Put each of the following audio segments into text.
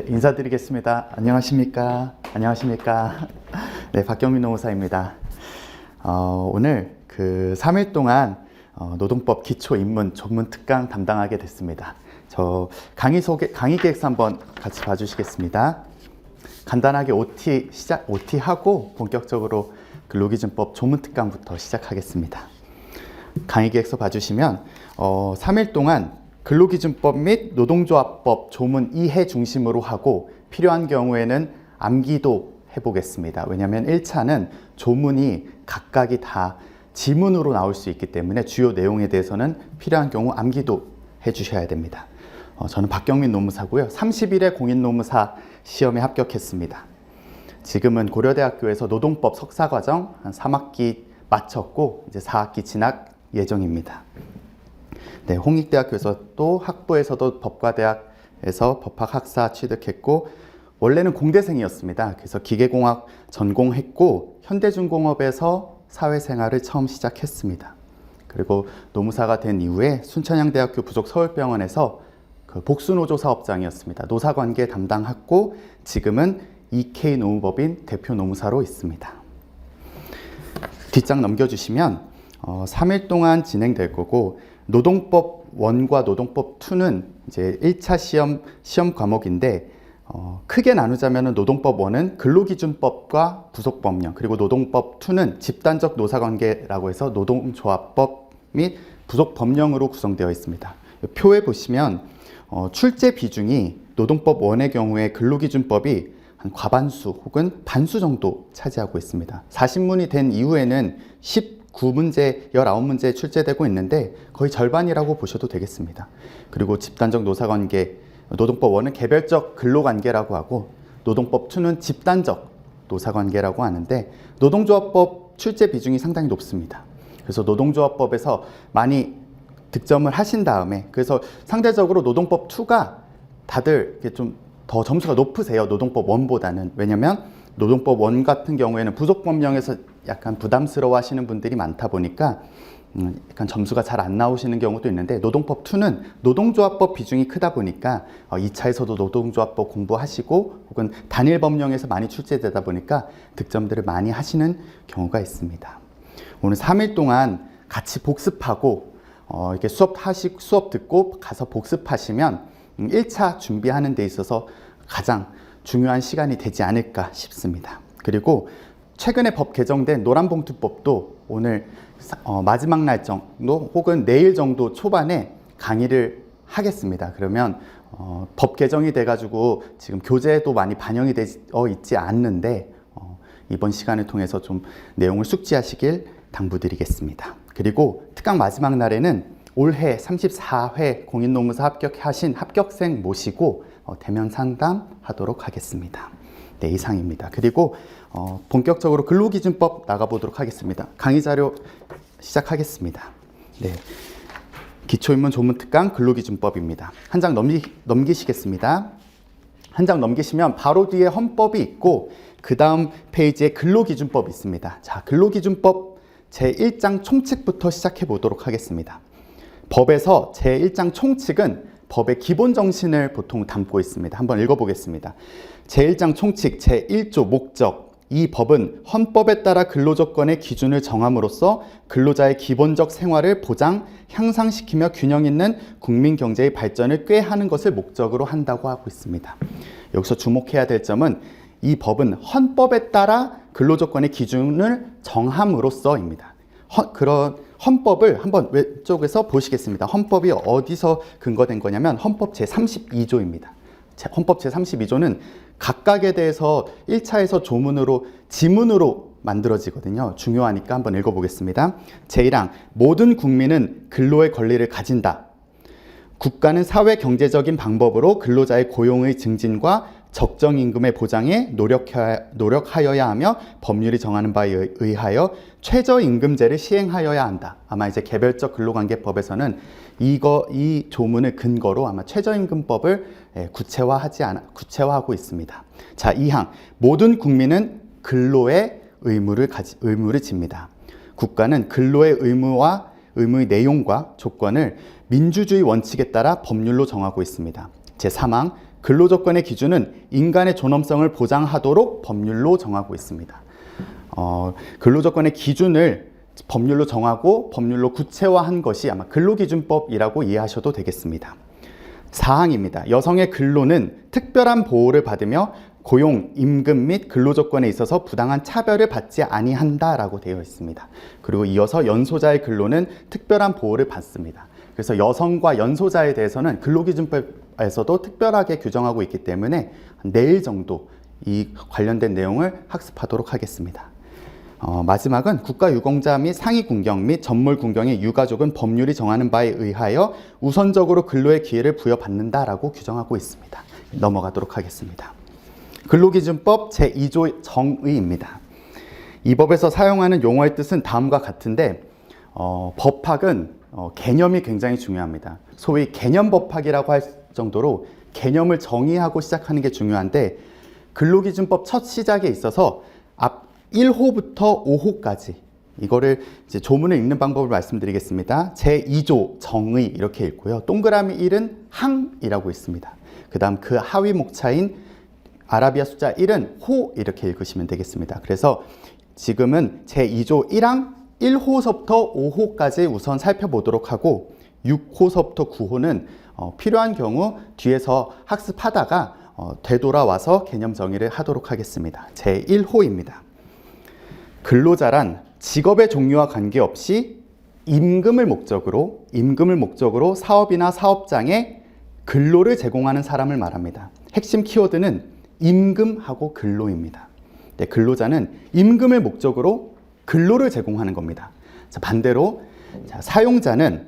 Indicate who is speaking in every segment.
Speaker 1: 인사드리겠습니다. 안녕하십니까. 네, 박경민 노무사입니다. 오늘 3일 동안 노동법 기초 입문 전문 특강 담당하게 됐습니다. 저 강의 계획서 한번 같이 봐주시겠습니다. 간단하게 OT하고 본격적으로 근로기준법 조문 특강부터 시작하겠습니다. 강의 계획서 봐주시면 3일 동안 근로기준법 및 노동조합법 조문 2회 중심으로 하고 필요한 경우에는 암기도 해보겠습니다. 왜냐하면 1차는 조문이 각각이 다 지문으로 나올 수 있기 때문에 주요 내용에 대해서는 필요한 경우 암기도 해주셔야 됩니다. 저는 박경민 노무사고요. 30일에 공인노무사 시험에 합격했습니다. 지금은 고려대학교에서 노동법 석사과정 한 3학기 마쳤고 이제 4학기 진학 예정입니다. 네, 홍익대학교에서 또 학부에서도 법과대학에서 법학학사 취득했고 원래는 공대생이었습니다. 그래서 기계공학 전공했고 현대중공업에서 사회생활을 처음 시작했습니다. 그리고 노무사가 된 이후에 순천향대학교 부속 서울병원에서 복수노조 사업장이었습니다. 노사관계 담당했고 지금은 EK 노무법인 대표 노무사로 있습니다. 뒷장 넘겨주시면 3일 동안 진행될 거고 노동법 1과 노동법 2는 이제 1차 시험 과목인데 크게 나누자면 노동법 1은 근로기준법과 부속법령, 그리고 노동법 2는 집단적 노사관계라고 해서 노동조합법 및 부속법령으로 구성되어 있습니다. 표에 보시면 출제 비중이 노동법 1의 경우에 근로기준법이 한 과반수 혹은 반수 정도 차지하고 있습니다. 40문이 된 이후에는 19문제, 19문제 출제되고 있는데 거의 절반이라고 보셔도 되겠습니다. 그리고 집단적 노사관계, 노동법 1은 개별적 근로관계라고 하고 노동법 2는 집단적 노사관계라고 하는데 노동조합법 출제 비중이 상당히 높습니다. 그래서 노동조합법에서 많이 득점을 하신 다음에 그래서 상대적으로 노동법 2가 다들 좀 더 점수가 높으세요. 노동법 1보다는. 왜냐면 노동법 1 같은 경우에는 부속법령에서 약간 부담스러워 하시는 분들이 많다 보니까 약간 점수가 잘 안 나오시는 경우도 있는데 노동법 2는 노동조합법 비중이 크다 보니까 2차에서도 노동조합법 공부하시고 혹은 단일법령에서 많이 출제되다 보니까 득점들을 많이 하시는 경우가 있습니다. 오늘 3일 동안 같이 복습하고 이렇게 수업 듣고 가서 복습하시면 1차 준비하는 데 있어서 가장 중요한 시간이 되지 않을까 싶습니다. 그리고 최근에 법 개정된 노란봉투법도 오늘 마지막 날 정도 혹은 내일 정도 초반에 강의를 하겠습니다. 그러면 법 개정이 돼가지고 지금 교재도 많이 반영이 되어 있지 않는데 이번 시간을 통해서 좀 내용을 숙지하시길 당부드리겠습니다. 그리고 특강 마지막 날에는 올해 34회 공인노무사 합격하신 합격생 모시고 대면 상담하도록 하겠습니다. 네, 이상입니다. 그리고 본격적으로 근로기준법 나가보도록 하겠습니다. 강의 자료 시작하겠습니다. 네, 기초입문 조문특강 근로기준법입니다. 한 장 넘기시겠습니다. 한 장 넘기시면 바로 뒤에 헌법이 있고 그 다음 페이지에 근로기준법이 있습니다. 자, 근로기준법 제1장 총칙부터 시작해 보도록 하겠습니다. 법에서 제1장 총칙은 법의 기본 정신을 보통 담고 있습니다. 한번 읽어보겠습니다. 제1장 총칙 제1조 목적. 이 법은 헌법에 따라 근로조건의 기준을 정함으로써 근로자의 기본적 생활을 보장, 향상시키며 균형 있는 국민 경제의 발전을 꾀하는 것을 목적으로 한다고 하고 있습니다. 여기서 주목해야 될 점은 이 법은 헌법에 따라 근로조건의 기준을 정함으로써입니다. 그런 헌법을 한번 왼쪽에서 보시겠습니다. 헌법이 어디서 근거된 거냐면 헌법 제32조입니다. 헌법 제32조는 각각에 대해서 1차에서 조문으로 지문으로 만들어지거든요. 중요하니까 한번 읽어보겠습니다. 제1항 모든 국민은 근로의 권리를 가진다. 국가는 사회 경제적인 방법으로 근로자의 고용의 증진과 적정 임금의 보장에 노력하여야 하며 법률이 정하는 바에 의하여 최저임금제를 시행하여야 한다. 아마 이제 개별적 근로관계법에서는 이 조문을 근거로 아마 최저임금법을 구체화하고 있습니다. 자, 2항 모든 국민은 근로의 의무를 집니다. 국가는 근로의 의무의 내용과 조건을 민주주의 원칙에 따라 법률로 정하고 있습니다. 제3항 근로조건의 기준은 인간의 존엄성을 보장하도록 법률로 정하고 있습니다. 근로조건의 기준을 법률로 정하고 법률로 구체화한 것이 아마 근로기준법이라고 이해하셔도 되겠습니다. 사항입니다. 여성의 근로는 특별한 보호를 받으며 고용, 임금 및 근로조건에 있어서 부당한 차별을 받지 아니한다라고 되어 있습니다. 그리고 이어서 연소자의 근로는 특별한 보호를 받습니다. 그래서 여성과 연소자에 대해서는 근로기준법에서도 특별하게 규정하고 있기 때문에 내일 정도 이 관련된 내용을 학습하도록 하겠습니다. 마지막은 국가유공자 및 상위군경 및 전몰군경의 유가족은 법률이 정하는 바에 의하여 우선적으로 근로의 기회를 부여받는다라고 규정하고 있습니다. 넘어가도록 하겠습니다. 근로기준법 제2조 정의입니다. 이 법에서 사용하는 용어의 뜻은 다음과 같은데 법학은 개념이 굉장히 중요합니다. 소위 개념법학이라고 할 정도로 개념을 정의하고 시작하는 게 중요한데 근로기준법 첫 시작에 있어서 앞 1호부터 5호까지 이거를 이제 조문을 읽는 방법을 말씀드리겠습니다. 제2조 정의 이렇게 읽고요. 동그라미 1은 항이라고 있습니다. 그 다음 그 하위 목차인 아라비아 숫자 1은 호 이렇게 읽으시면 되겠습니다. 그래서 지금은 제2조 1항 1호서부터 5호까지 우선 살펴보도록 하고 6호서부터 9호는 필요한 경우 뒤에서 학습하다가 되돌아와서 개념 정의를 하도록 하겠습니다. 제1호입니다. 근로자란 직업의 종류와 관계없이 임금을 목적으로 사업이나 사업장에 근로를 제공하는 사람을 말합니다. 핵심 키워드는 임금하고 근로입니다. 네, 근로자는 임금을 목적으로 근로를 제공하는 겁니다. 자, 반대로 사용자는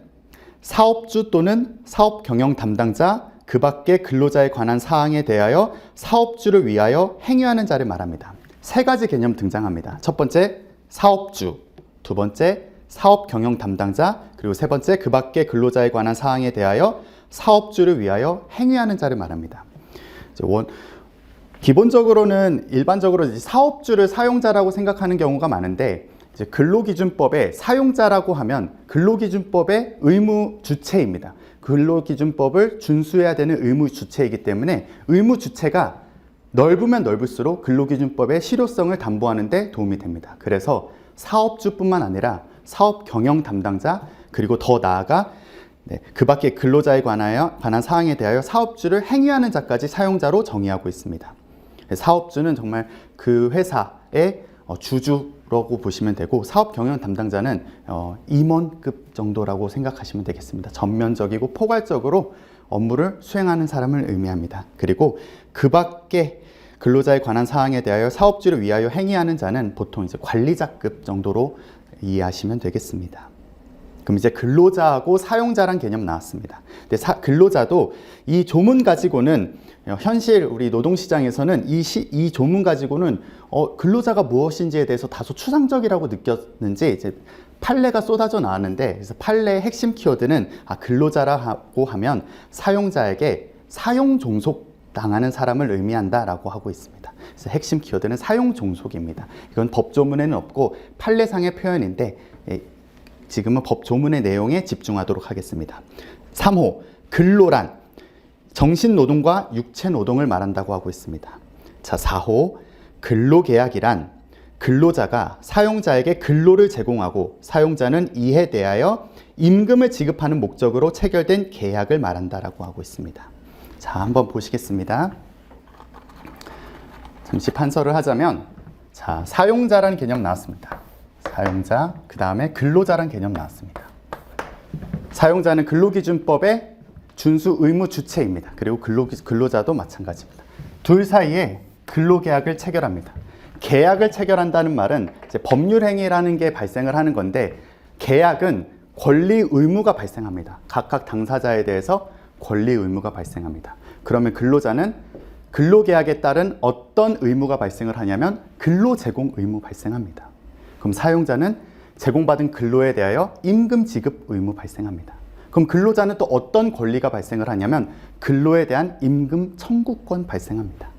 Speaker 1: 사업주 또는 사업 경영 담당자 그 밖의 근로자에 관한 사항에 대하여 사업주를 위하여 행위하는 자를 말합니다. 세 가지 개념 등장합니다. 첫 번째 사업주, 두 번째 사업 경영 담당자, 그리고 세 번째 그 밖의 근로자에 관한 사항에 대하여 사업주를 위하여 행위하는 자를 말합니다. 기본적으로는 일반적으로 사업주를 사용자라고 생각하는 경우가 많은데 이제 근로기준법에 사용자라고 하면 근로기준법의 의무 주체입니다. 근로기준법을 준수해야 되는 의무 주체이기 때문에 의무 주체가 넓으면 넓을수록 근로기준법의 실효성을 담보하는 데 도움이 됩니다. 그래서 사업주뿐만 아니라 사업 경영 담당자 그리고 더 나아가 그 밖의 근로자에 관한 사항에 대하여 사업주를 행위하는 자까지 사용자로 정의하고 있습니다. 사업주는 정말 그 회사의 주주라고 보시면 되고 사업 경영 담당자는 임원급 정도라고 생각하시면 되겠습니다. 전면적이고 포괄적으로 업무를 수행하는 사람을 의미합니다. 그리고 그 밖의 근로자에 관한 사항에 대하여 사업주를 위하여 행위하는 자는 보통 이제 관리자급 정도로 이해하시면 되겠습니다. 그럼 이제 근로자하고 사용자란 개념 나왔습니다. 근데 근로자도 이 조문 가지고는 현실 우리 노동시장에서는 이 조문 가지고는 근로자가 무엇인지에 대해서 다소 추상적이라고 느꼈는지 이제 판례가 쏟아져 나왔는데 그래서 판례의 핵심 키워드는 근로자라고 하면 사용자에게 사용 종속 당하는 사람을 의미한다라고 하고 있습니다. 그래서 핵심 키워드는 사용 종속입니다. 이건 법조문에는 없고 판례상의 표현인데 지금은 법조문의 내용에 집중하도록 하겠습니다. 3호, 근로란 정신노동과 육체노동을 말한다고 하고 있습니다. 자, 4호, 근로계약이란 근로자가 사용자에게 근로를 제공하고 사용자는 이에 대하여 임금을 지급하는 목적으로 체결된 계약을 말한다라고 하고 있습니다. 자, 한번 보시겠습니다. 잠시 판서를 하자면 자, 사용자라는 개념 나왔습니다. 사용자, 그 다음에 근로자라는 개념 나왔습니다. 사용자는 근로기준법의 준수 의무 주체입니다. 그리고 근로자도 마찬가지입니다. 둘 사이에 근로계약을 체결합니다. 계약을 체결한다는 말은 이제 법률행위라는 게 발생을 하는 건데 계약은 권리 의무가 발생합니다. 각각 당사자에 대해서 권리 의무가 발생합니다. 그러면 근로자는 근로계약에 따른 어떤 의무가 발생을 하냐면 근로제공 의무 발생합니다. 그럼 사용자는 제공받은 근로에 대하여 임금 지급 의무 발생합니다. 그럼 근로자는 또 어떤 권리가 발생을 하냐면 근로에 대한 임금 청구권 발생합니다.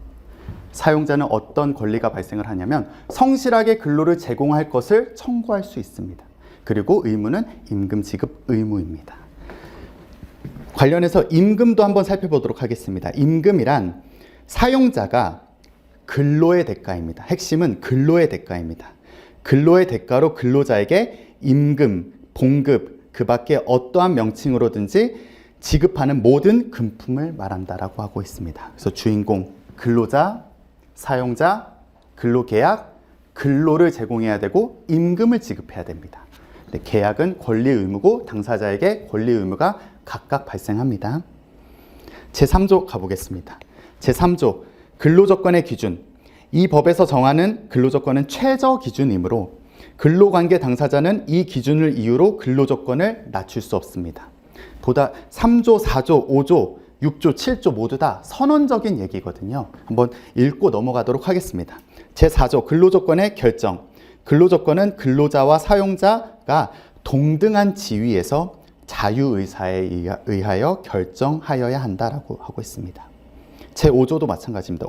Speaker 1: 사용자는 어떤 권리가 발생을 하냐면 성실하게 근로를 제공할 것을 청구할 수 있습니다. 그리고 의무는 임금 지급 의무입니다. 관련해서 임금도 한번 살펴보도록 하겠습니다. 임금이란 사용자가 근로의 대가입니다. 핵심은 근로의 대가입니다. 근로의 대가로 근로자에게 임금, 봉급, 그 밖에 어떠한 명칭으로든지 지급하는 모든 금품을 말한다라고 하고 있습니다. 그래서 주인공, 근로자, 사용자, 근로계약, 근로를 제공해야 되고 임금을 지급해야 됩니다. 근데 계약은 권리 의무고 당사자에게 권리 의무가 각각 발생합니다. 제3조 가보겠습니다. 제3조 근로조건의 기준. 이 법에서 정하는 근로조건은 최저 기준이므로 근로관계 당사자는 이 기준을 이유로 근로조건을 낮출 수 없습니다. 보다 3조, 4조, 5조, 6조, 7조 모두 다 선언적인 얘기거든요. 한번 읽고 넘어가도록 하겠습니다. 제4조 근로조건의 결정. 근로조건은 근로자와 사용자가 동등한 지위에서 자유의사에 의하여 결정하여야 한다라고 하고 있습니다. 제5조도 마찬가지입니다.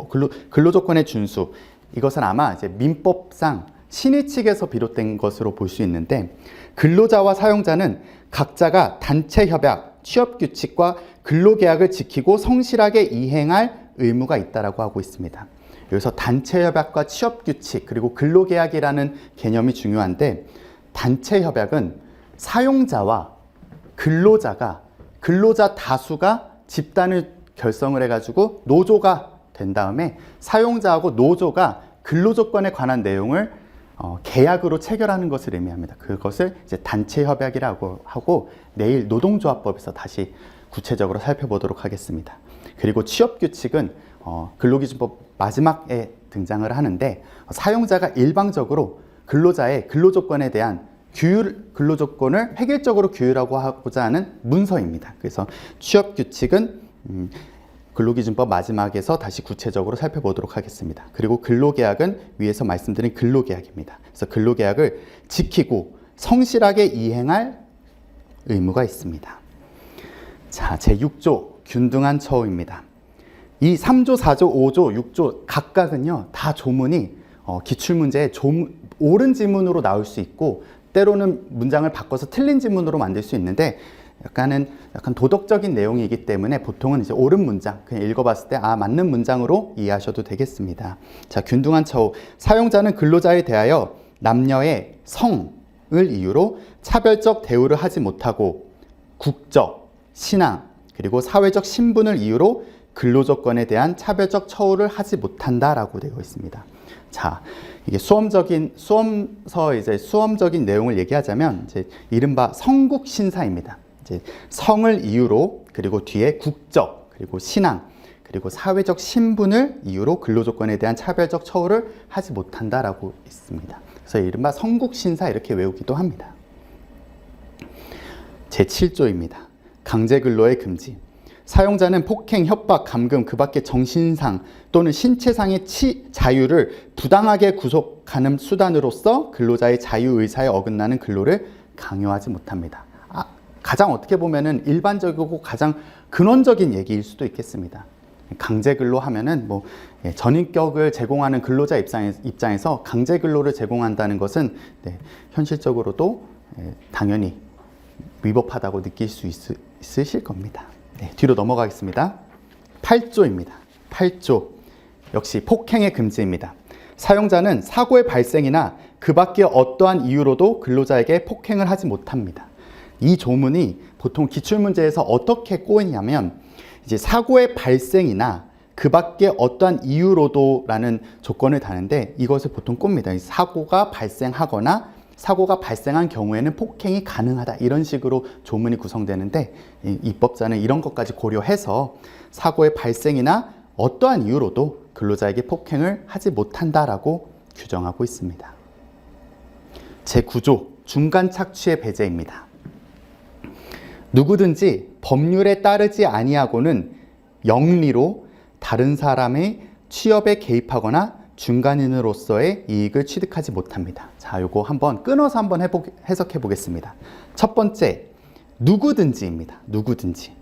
Speaker 1: 근로조건의 준수. 이것은 아마 이제 민법상 신의 측에서 비롯된 것으로 볼 수 있는데 근로자와 사용자는 각자가 단체 협약, 취업 규칙과 근로계약을 지키고 성실하게 이행할 의무가 있다라고 하고 있습니다. 여기서 단체 협약과 취업 규칙 그리고 근로계약이라는 개념이 중요한데 단체 협약은 사용자와 근로자 다수가 집단을 결성을 해가지고 노조가 된 다음에 사용자하고 노조가 근로조건에 관한 내용을 계약으로 체결하는 것을 의미합니다. 그것을 이제 단체 협약이라고 하고 내일 노동조합법에서 다시 구체적으로 살펴보도록 하겠습니다. 그리고 취업 규칙은 근로기준법 마지막에 등장을 하는데 사용자가 일방적으로 근로자의 근로조건에 대한 근로조건을 획일적으로 규율하고 하고자 하는 문서입니다. 그래서 취업 규칙은 근로기준법 마지막에서 다시 구체적으로 살펴보도록 하겠습니다. 그리고 근로계약은 위에서 말씀드린 근로계약입니다. 그래서 근로계약을 지키고 성실하게 이행할 의무가 있습니다. 자, 제6조 균등한 처우입니다. 이 3조, 4조, 5조, 6조 각각은요 다 조문이 기출문제에 옳은 지문으로 나올 수 있고 때로는 문장을 바꿔서 틀린 지문으로 만들 수 있는데 약간 도덕적인 내용이기 때문에 보통은 이제 옳은 문장 그냥 읽어봤을 때 맞는 문장으로 이해하셔도 되겠습니다. 자, 균등한 처우. 사용자는 근로자에 대하여 남녀의 성을 이유로 차별적 대우를 하지 못하고 국적, 신앙, 그리고 사회적 신분을 이유로 근로조건에 대한 차별적 처우를 하지 못한다라고 되어 있습니다. 자, 이게 수험적인 내용을 얘기하자면 이제 이른바 성국신사입니다. 이제 성을 이유로 그리고 뒤에 국적 그리고 신앙 그리고 사회적 신분을 이유로 근로조건에 대한 차별적 처우를 하지 못한다라고 있습니다. 그래서 이른바 성국신사 이렇게 외우기도 합니다. 제7조입니다. 강제근로의 금지. 사용자는 폭행, 협박, 감금, 그 밖의 정신상 또는 신체상의 자유를 부당하게 구속하는 수단으로서 근로자의 자유의사에 어긋나는 근로를 강요하지 못합니다. 가장 어떻게 보면은 일반적이고 가장 근원적인 얘기일 수도 있겠습니다. 강제근로 하면은 전인격을 제공하는 근로자 입장에서 강제근로를 제공한다는 것은 현실적으로도 당연히 위법하다고 느낄 수 있으실 겁니다. 뒤로 넘어가겠습니다. 8조입니다. 8조 역시 폭행의 금지입니다. 사용자는 사고의 발생이나 그 밖의 어떠한 이유로도 근로자에게 폭행을 하지 못합니다. 이 조문이 보통 기출문제에서 어떻게 꼬이냐면 이제 사고의 발생이나 그 밖의 어떠한 이유로도 라는 조건을 다는데 이것을 보통 꼽니다. 사고가 발생하거나 사고가 발생한 경우에는 폭행이 가능하다 이런 식으로 조문이 구성되는데 입법자는 이런 것까지 고려해서 사고의 발생이나 어떠한 이유로도 근로자에게 폭행을 하지 못한다라고 규정하고 있습니다. 제9조 중간 착취의 배제입니다. 누구든지 법률에 따르지 아니하고는 영리로 다른 사람의 취업에 개입하거나 중간인으로서의 이익을 취득하지 못합니다. 자, 요거 한번 끊어서 한번 해석해 보겠습니다. 첫 번째, 누구든지입니다. 누구든지.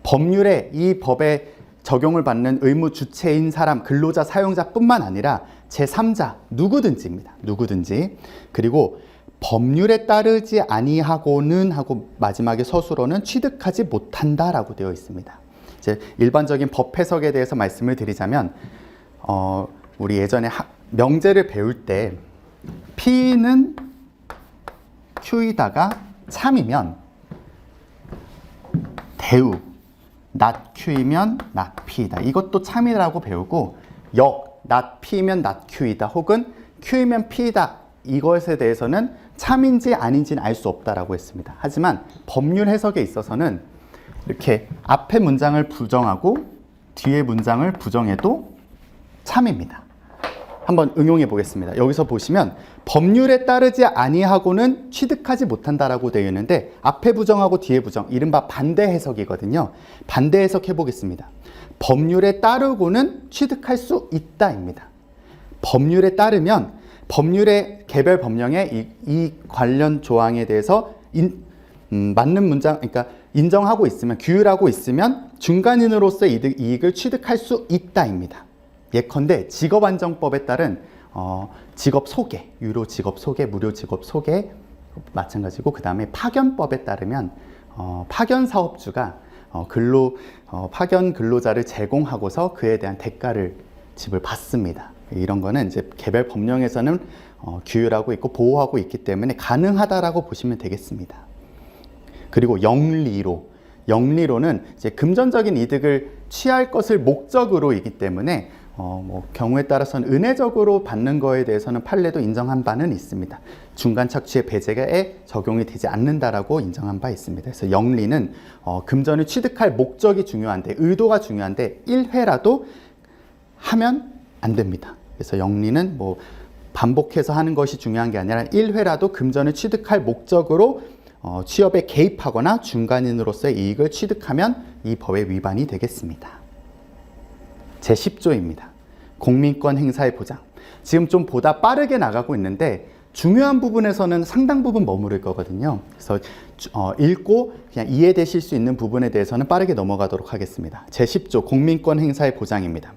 Speaker 1: 법률에 이 법에 적용을 받는 의무 주체인 사람, 근로자, 사용자뿐만 아니라 제3자 누구든지입니다. 누구든지. 그리고 법률에 따르지 아니하고는 하고 마지막에 서술어는 취득하지 못한다라고 되어 있습니다. 이제 일반적인 법 해석에 대해서 말씀을 드리자면 우리 예전에 명제를 배울 때 P는 Q이다가 참이면 대우, not Q이면 not P이다. 이것도 참이라고 배우고 not P면 not Q이다. 혹은 Q이면 P이다. 이것에 대해서는 참인지 아닌지는 알 수 없다라고 했습니다. 하지만 법률 해석에 있어서는 이렇게 앞에 문장을 부정하고 뒤에 문장을 부정해도 참입니다. 한번 응용해 보겠습니다. 여기서 보시면 법률에 따르지 아니하고는 취득하지 못한다라고 되어 있는데 앞에 부정하고 뒤에 부정, 이른바 반대 해석이거든요. 반대 해석해 보겠습니다. 법률에 따르고는 취득할 수 있다입니다. 법률에 따르면 법률의 개별 법령에 이 관련 조항에 대해서 맞는 문장, 그러니까 인정하고 있으면, 규율하고 있으면 중간인으로서의 이익을 취득할 수 있다입니다. 예컨대 직업안정법에 따른 직업 소개, 유료 직업 소개, 무료 직업 소개 마찬가지고, 그 다음에 파견법에 따르면 파견 사업주가 파견 근로자를 제공하고서 그에 대한 대가를 지불받습니다. 이런 거는 이제 개별 법령에서는 규율하고 있고 보호하고 있기 때문에 가능하다라고 보시면 되겠습니다. 그리고 영리로는 이제 금전적인 이득을 취할 것을 목적으로이기 때문에 경우에 따라서는 은혜적으로 받는 거에 대해서는 판례도 인정한 바는 있습니다. 중간 착취의 배제에 적용이 되지 않는다라고 인정한 바 있습니다. 그래서 영리는 금전을 취득할 목적이 중요한데, 의도가 중요한데 1회라도 하면 안 됩니다. 그래서 영리는 반복해서 하는 것이 중요한 게 아니라 1회라도 금전을 취득할 목적으로 취업에 개입하거나 중간인으로서의 이익을 취득하면 이 법의 위반이 되겠습니다. 제10조입니다. 공민권 행사의 보장. 지금 좀 보다 빠르게 나가고 있는데 중요한 부분에서는 상당 부분 머무를 거거든요. 그래서 읽고 그냥 이해되실 수 있는 부분에 대해서는 빠르게 넘어가도록 하겠습니다. 제10조 공민권 행사의 보장입니다.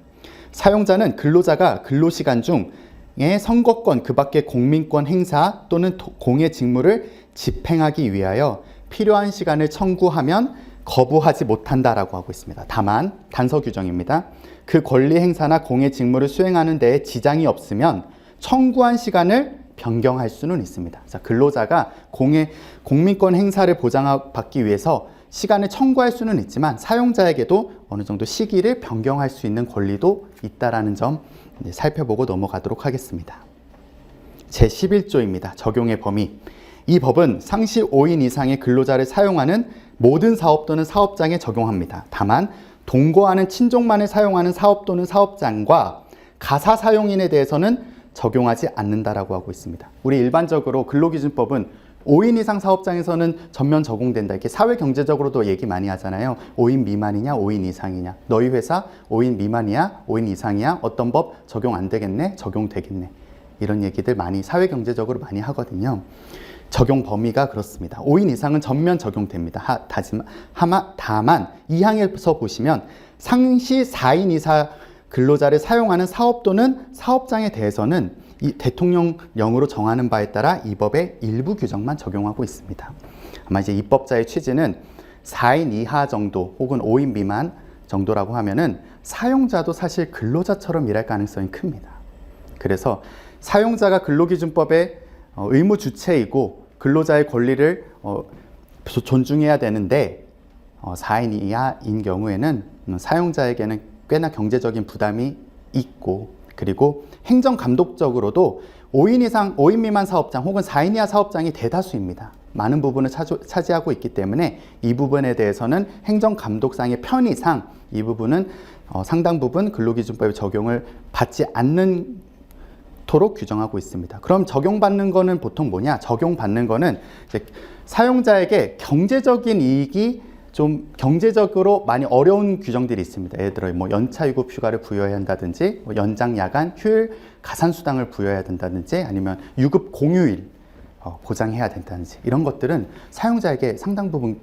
Speaker 1: 사용자는 근로자가 근로시간 중에 선거권 그 밖의 공민권 행사 또는 공의 직무를 집행하기 위하여 필요한 시간을 청구하면 거부하지 못한다라고 하고 있습니다. 다만 단서 규정입니다. 그 권리 행사나 공의 직무를 수행하는 데에 지장이 없으면 청구한 시간을 변경할 수는 있습니다. 자, 근로자가 공민권 행사를 보장받기 위해서 시간을 청구할 수는 있지만 사용자에게도 어느 정도 시기를 변경할 수 있는 권리도 있다라는 점 살펴보고 넘어가도록 하겠습니다. 제11조입니다. 적용의 범위. 이 법은 상시 5인 이상의 근로자를 사용하는 모든 사업 또는 사업장에 적용합니다. 다만 동거하는 친족만을 사용하는 사업 또는 사업장과 가사 사용인에 대해서는 적용하지 않는다라고 하고 있습니다. 우리 일반적으로 근로기준법은 5인 이상 사업장에서는 전면 적용된다. 이렇게 사회경제적으로도 얘기 많이 하잖아요. 5인 미만이냐, 5인 이상이냐. 너희 회사 5인 미만이야, 5인 이상이야. 어떤 법 적용 안 되겠네, 적용되겠네. 이런 얘기들 많이 사회경제적으로 많이 하거든요. 적용 범위가 그렇습니다. 5인 이상은 전면 적용됩니다. 다만 2항에서 보시면 상시 4인 이상 근로자를 사용하는 사업 또는 사업장에 대해서는 이 대통령령으로 정하는 바에 따라 이 법의 일부 규정만 적용하고 있습니다. 아마 이제 입법자의 취지는 4인 이하 정도 혹은 5인 미만 정도라고 하면은 사용자도 사실 근로자처럼 일할 가능성이 큽니다. 그래서 사용자가 근로기준법의 의무 주체이고 근로자의 권리를 존중해야 되는데 4인 이하인 경우에는 사용자에게는 꽤나 경제적인 부담이 있고, 그리고 행정감독적으로도 5인 미만 사업장 혹은 4인 이하 사업장이 대다수입니다. 많은 부분을 차지하고 있기 때문에 이 부분에 대해서는 행정감독상의 편의상 이 부분은 상당 부분 근로기준법의 적용을 받지 않는 도록 규정하고 있습니다. 그럼 적용받는 거는 보통 뭐냐? 적용받는 거는 이제 사용자에게 경제적인 이익이 좀 경제적으로 많이 어려운 규정들이 있습니다. 예를 들어 연차 유급 휴가를 부여해야 한다든지, 연장 야간 휴일 가산 수당을 부여해야 된다든지, 아니면 유급 공휴일 보장해야 된다든지, 이런 것들은 사용자에게 상당 부분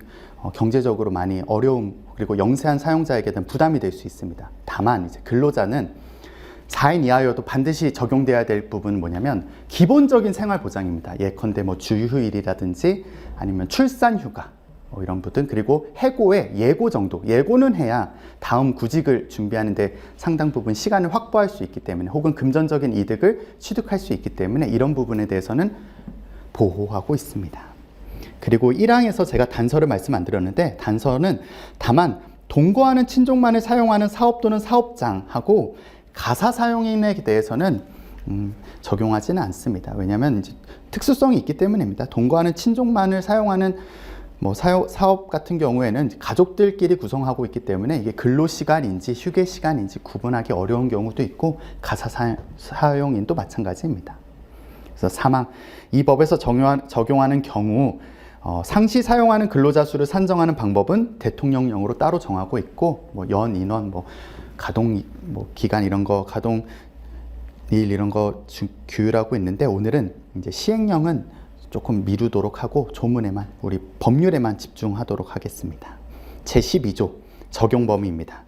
Speaker 1: 경제적으로 많이 어려움, 그리고 영세한 사용자에게는 부담이 될 수 있습니다. 다만 이제 근로자는 4인 이하여도 반드시 적용돼야 될 부분은 뭐냐면 기본적인 생활 보장입니다. 예컨대 뭐 주휴일이라든지 아니면 출산휴가 뭐 이런 부분, 그리고 해고의 예고 정도, 예고는 해야 다음 구직을 준비하는데 상당 부분 시간을 확보할 수 있기 때문에, 혹은 금전적인 이득을 취득할 수 있기 때문에 이런 부분에 대해서는 보호하고 있습니다. 그리고 1항에서 제가 단서를 말씀 안 드렸는데, 단서는 다만 동거하는 친족만을 사용하는 사업 또는 사업장하고 가사 사용인에 대해서는 적용하지는 않습니다. 왜냐하면 이제 특수성이 있기 때문입니다. 동거하는 친족만을 사용하는 뭐 사업 같은 경우에는 가족들끼리 구성하고 있기 때문에 이게 근로시간인지 휴게시간인지 구분하기 어려운 경우도 있고, 가사 사용인도 마찬가지입니다. 그래서 3항, 이 법에서 적용하는 경우 상시 사용하는 근로자 수를 산정하는 방법은 대통령령으로 따로 정하고 있고, 뭐 인원, 뭐 가동 뭐 기간 이런 거, 가동 일 이런 거 규율하고 있는데, 오늘은 이제 시행령은 조금 미루도록 하고 조문에만, 우리 법률에만 집중하도록 하겠습니다. 제12조 적용 범위입니다.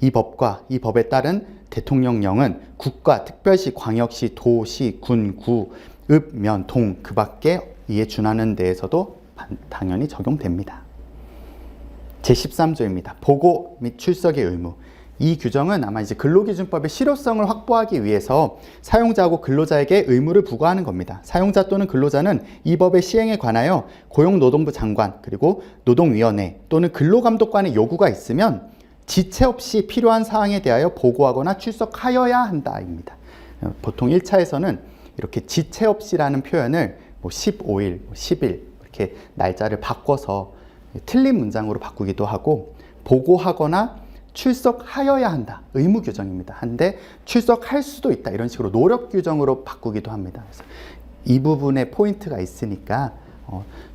Speaker 1: 이 법과 이 법에 따른 대통령령은 국가, 특별시, 광역시, 도시, 군, 구, 읍, 면, 동, 그 밖에 이에 준하는 데에서도 당연히 적용됩니다. 제13조입니다. 보고 및 출석의 의무. 이 규정은 아마 이제 근로기준법의 실효성을 확보하기 위해서 사용자하고 근로자에게 의무를 부과하는 겁니다. 사용자 또는 근로자는 이 법의 시행에 관하여 고용노동부 장관, 그리고 노동위원회 또는 근로감독관의 요구가 있으면 지체 없이 필요한 사항에 대하여 보고하거나 출석하여야 한다입니다. 보통 1차에서는 이렇게 지체 없이라는 표현을 뭐 15일, 10일 이렇게 날짜를 바꿔서 틀린 문장으로 바꾸기도 하고, 보고하거나 출석하여야 한다, 의무 규정입니다. 한데 출석할 수도 있다, 이런 식으로 노력 규정으로 바꾸기도 합니다. 그래서 이 부분에 포인트가 있으니까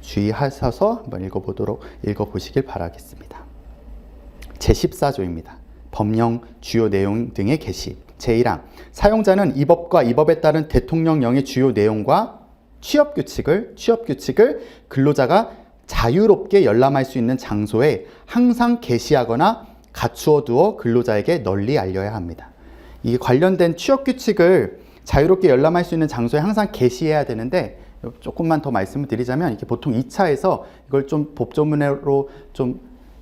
Speaker 1: 주의하셔서 한번 읽어보시길 바라겠습니다. 제14조입니다. 법령 주요 내용 등의 게시. 제1항, 사용자는 이 법과 이 법에 따른 대통령령의 주요 내용과 취업규칙을 근로자가 자유롭게 열람할 수 있는 장소에 항상 게시하거나 갖추어 두어 근로자에게 널리 알려야 합니다. 이 관련된 취업규칙을 자유롭게 열람할 수 있는 장소에 항상 게시해야 되는데, 조금만 더 말씀을 드리자면, 이게 보통 2차에서 이걸 좀 법조문으로 좀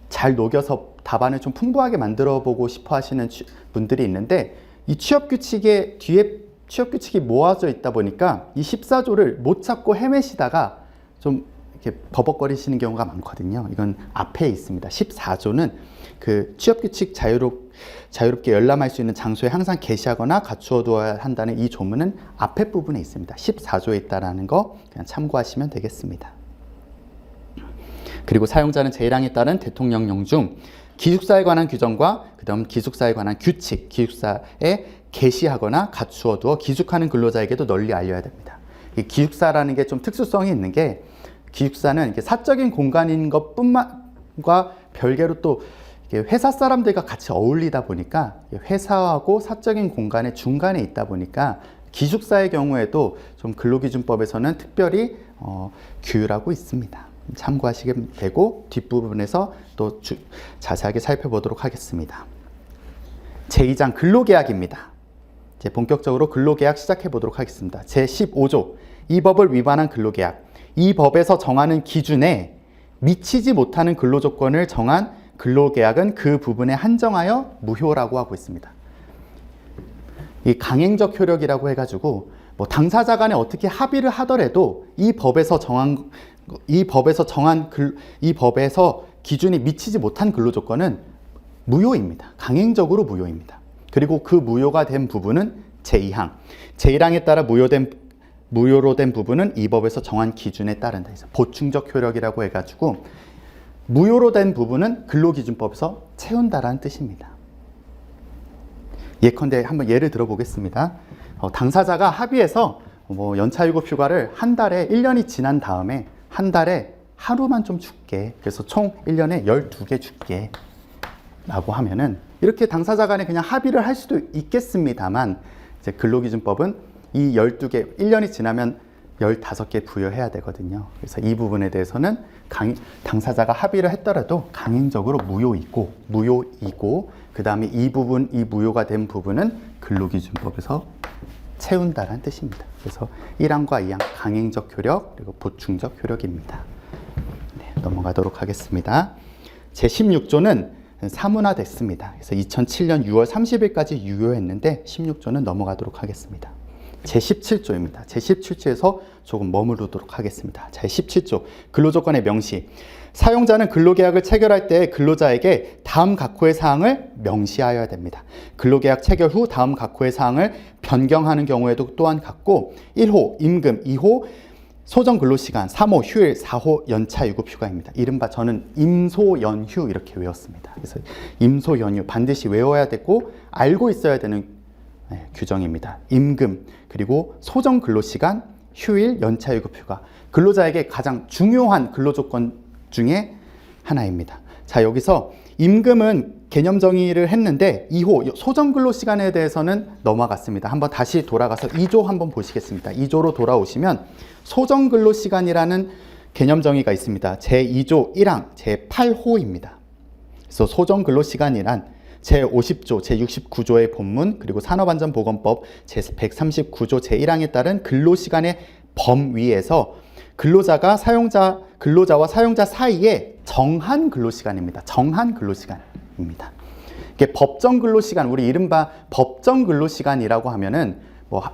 Speaker 1: 잘 녹여서 답안을 좀 풍부하게 만들어 보고 싶어 하시는 분들이 있는데, 이 취업규칙의 뒤에 취업규칙이 모아져 있다 보니까 이 14조를 못 찾고 헤매시다가 좀 이렇게 버벅거리시는 경우가 많거든요. 이건 앞에 있습니다. 14조는 그 취업규칙 자유롭게 열람할 수 있는 장소에 항상 게시하거나 갖추어 두어야 한다는 이 조문은 앞에 부분에 있습니다. 14조에 있다라는 거 그냥 참고하시면 되겠습니다. 그리고 사용자는 제1항에 따른 대통령령 중 기숙사에 관한 규정과 그다음 기숙사에 관한 규칙, 기숙사에 게시하거나 갖추어 두어 기숙하는 근로자에게도 널리 알려야 됩니다. 이 기숙사라는 게 좀 특수성이 있는 게, 기숙사는 이게 사적인 공간인 것뿐만과 별개로 또 회사 사람들과 같이 어울리다 보니까, 회사하고 사적인 공간의 중간에 있다 보니까 기숙사의 경우에도 좀 근로기준법에서는 특별히 규율하고 있습니다. 참고하시면 되고, 뒷부분에서 또 자세하게 살펴보도록 하겠습니다. 제2장 근로계약입니다. 이제 본격적으로 근로계약 시작해 보도록 하겠습니다. 제15조, 이 법을 위반한 근로계약. 이 법에서 정하는 기준에 미치지 못하는 근로조건을 정한 근로계약은 그 부분에 한정하여 무효라고 하고 있습니다. 이 강행적 효력이라고 해가지고 뭐 당사자 간에 어떻게 합의를 하더라도 이 법에서 기준이 미치지 못한 근로조건은 무효입니다. 강행적으로 무효입니다. 그리고 그 무효가 된 부분은 제2항. 제1항에 따라 무효로 된 부분은 이 법에서 정한 기준에 따른다. 그래서 보충적 효력이라고 해가지고 무효로 된 부분은 근로기준법에서 채운다라는 뜻입니다. 예컨대 한번 예를 들어보겠습니다. 당사자가 합의해서 뭐 연차유급 휴가를 한 달에 1년이 지난 다음에 한 달에 하루만 좀 줄게. 그래서 총 1년에 12개 줄게. 라고 하면은 이렇게 당사자 간에 그냥 합의를 할 수도 있겠습니다만, 이제 근로기준법은 이 12개, 1년이 지나면 15개 부여해야 되거든요. 그래서 이 부분에 대해서는 당사자가 합의를 했더라도 강행적으로 무효이고 그 다음에 이 무효가 된 부분은 근로기준법에서 채운다라는 뜻입니다. 그래서 1항과 2항 강행적 효력 그리고 보충적 효력입니다. 네, 넘어가도록 하겠습니다. 제16조는 사문화됐습니다. 그래서 2007년 6월 30일까지 유효했는데 16조는 넘어가도록 하겠습니다. 제17조입니다. 제17조에서 조금 머무르도록 하겠습니다. 제17조 근로조건의 명시. 사용자는 근로계약을 체결할 때 근로자에게 다음 각호의 사항을 명시하여야 됩니다. 근로계약 체결 후 다음 각호의 사항을 변경하는 경우에도 또한 같고 1호 임금, 2호 소정 근로시간, 3호 휴일, 4호 연차 유급휴가입니다. 이른바 저는 임소연휴 이렇게 외웠습니다. 그래서 임소연휴 반드시 외워야 되고 알고 있어야 되는 규정입니다. 임금, 그리고 소정 근로시간, 휴일, 연차 유급휴가. 근로자에게 가장 중요한 근로조건 중에 하나입니다. 자, 여기서 임금은 개념 정의를 했는데 2호 소정 근로시간에 대해서는 넘어갔습니다. 한번 다시 돌아가서 2조 한번 보시겠습니다. 2조로 돌아오시면 소정 근로시간이라는 개념 정의가 있습니다. 제2조 1항 제8호입니다. 그래서 소정 근로시간이란 제50조, 제69조의 본문 그리고 산업안전보건법 제139조 제1항에 따른 근로시간의 범위에서 근로자와 사용자 사이에 정한 근로시간입니다. 정한 근로시간입니다. 이게 법정 근로시간, 우리 이른바 법정 근로시간이라고 하면은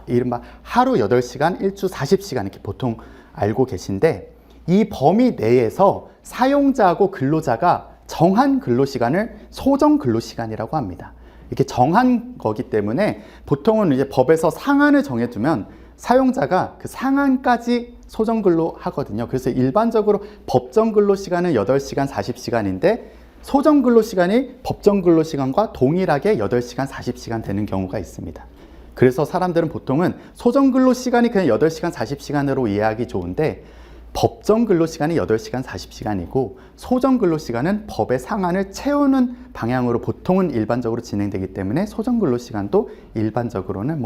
Speaker 1: 이른바 하루 8시간, 일주 40시간 이렇게 보통 알고 계신데 이 범위 내에서 사용자하고 근로자가 정한 근로시간을 소정 근로시간이라고 합니다. 이렇게 정한 거기 때문에 보통은 이제 법에서 상한을 정해두면 사용자가 그 상한까지 소정 근로 하거든요. 그래서 일반적으로 법정 근로 시간은 8시간 40시간인데 소정 근로 시간이 법정 근로 시간과 동일하게 8시간 40시간 되는 경우가 있습니다. 그래서 사람들은 보통은 소정 근로 시간이 그냥 8시간 40시간으로 이해하기 좋은데 법정 근로 시간이 8시간 40시간이고 소정 근로 시간은 법의 상한을 채우는 방향으로 보통은 일반적으로 진행되기 때문에 소정 근로 시간도 일반적으로는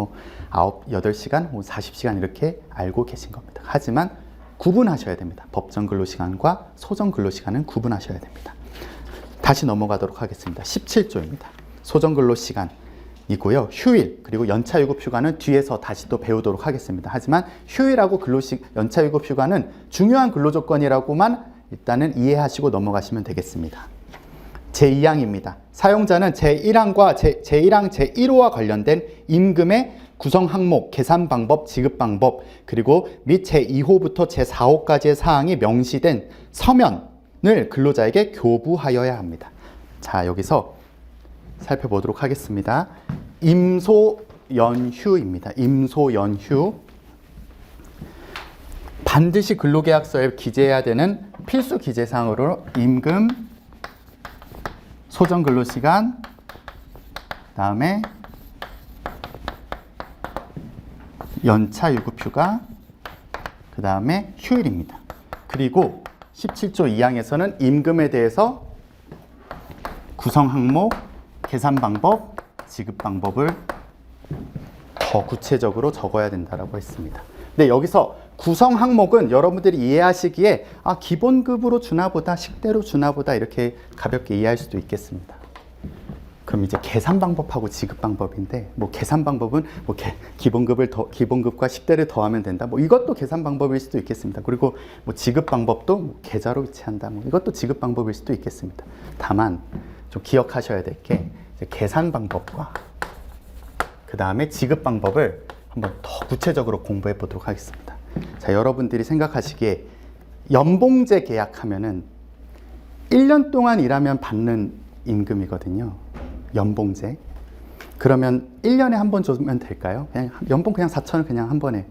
Speaker 1: 8시간, 40시간 이렇게 알고 계신 겁니다. 하지만 구분하셔야 됩니다. 법정 근로 시간과 소정 근로 시간은 구분하셔야 됩니다. 다시 넘어가도록 하겠습니다. 17조입니다. 소정 근로 시간 이고요. 휴일 그리고 연차 유급 휴가는 뒤에서 다시 또 배우도록 하겠습니다. 하지만 휴일하고 연차 유급 휴가는 중요한 근로조건이라고만 일단은 이해하시고 넘어가시면 되겠습니다. 제2항입니다. 사용자는 제1항과 제1항 제1호와 관련된 임금의 구성 항목, 계산 방법, 지급 방법 그리고 및 제2호부터 제4호까지의 사항이 명시된 서면을 근로자에게 교부하여야 합니다. 자, 여기서 살펴보도록 하겠습니다. 임소연휴입니다. 임소연휴. 반드시 근로계약서에 기재해야 되는 필수 기재사항으로 임금, 소정 근로시간, 다음에 연차 유급휴가, 그 다음에 휴일입니다. 그리고 17조 2항에서는 임금에 대해서 구성 항목, 계산 방법, 지급 방법을 더 구체적으로 적어야 된다고 했습니다. 근데 여기서 구성 항목은 여러분들이 이해하시기에 기본급으로 주나보다, 식대로 주나보다 이렇게 가볍게 이해할 수도 있겠습니다. 그럼 이제 계산 방법하고 지급 방법인데 계산 방법은 기본급과 식대를 더하면 된다. 이것도 계산 방법일 수도 있겠습니다. 그리고 지급 방법도 계좌로 위치한다. 이것도 지급 방법일 수도 있겠습니다. 다만 좀 기억하셔야 될 게 계산 방법과 그 다음에 지급 방법을 한번 더 구체적으로 공부해 보도록 하겠습니다. 자, 여러분들이 생각하시기에 연봉제 계약하면은 1년 동안 일하면 받는 임금이거든요. 연봉제. 그러면 1년에 한 번 주면 될까요? 연봉 4,000원 그냥 한 번에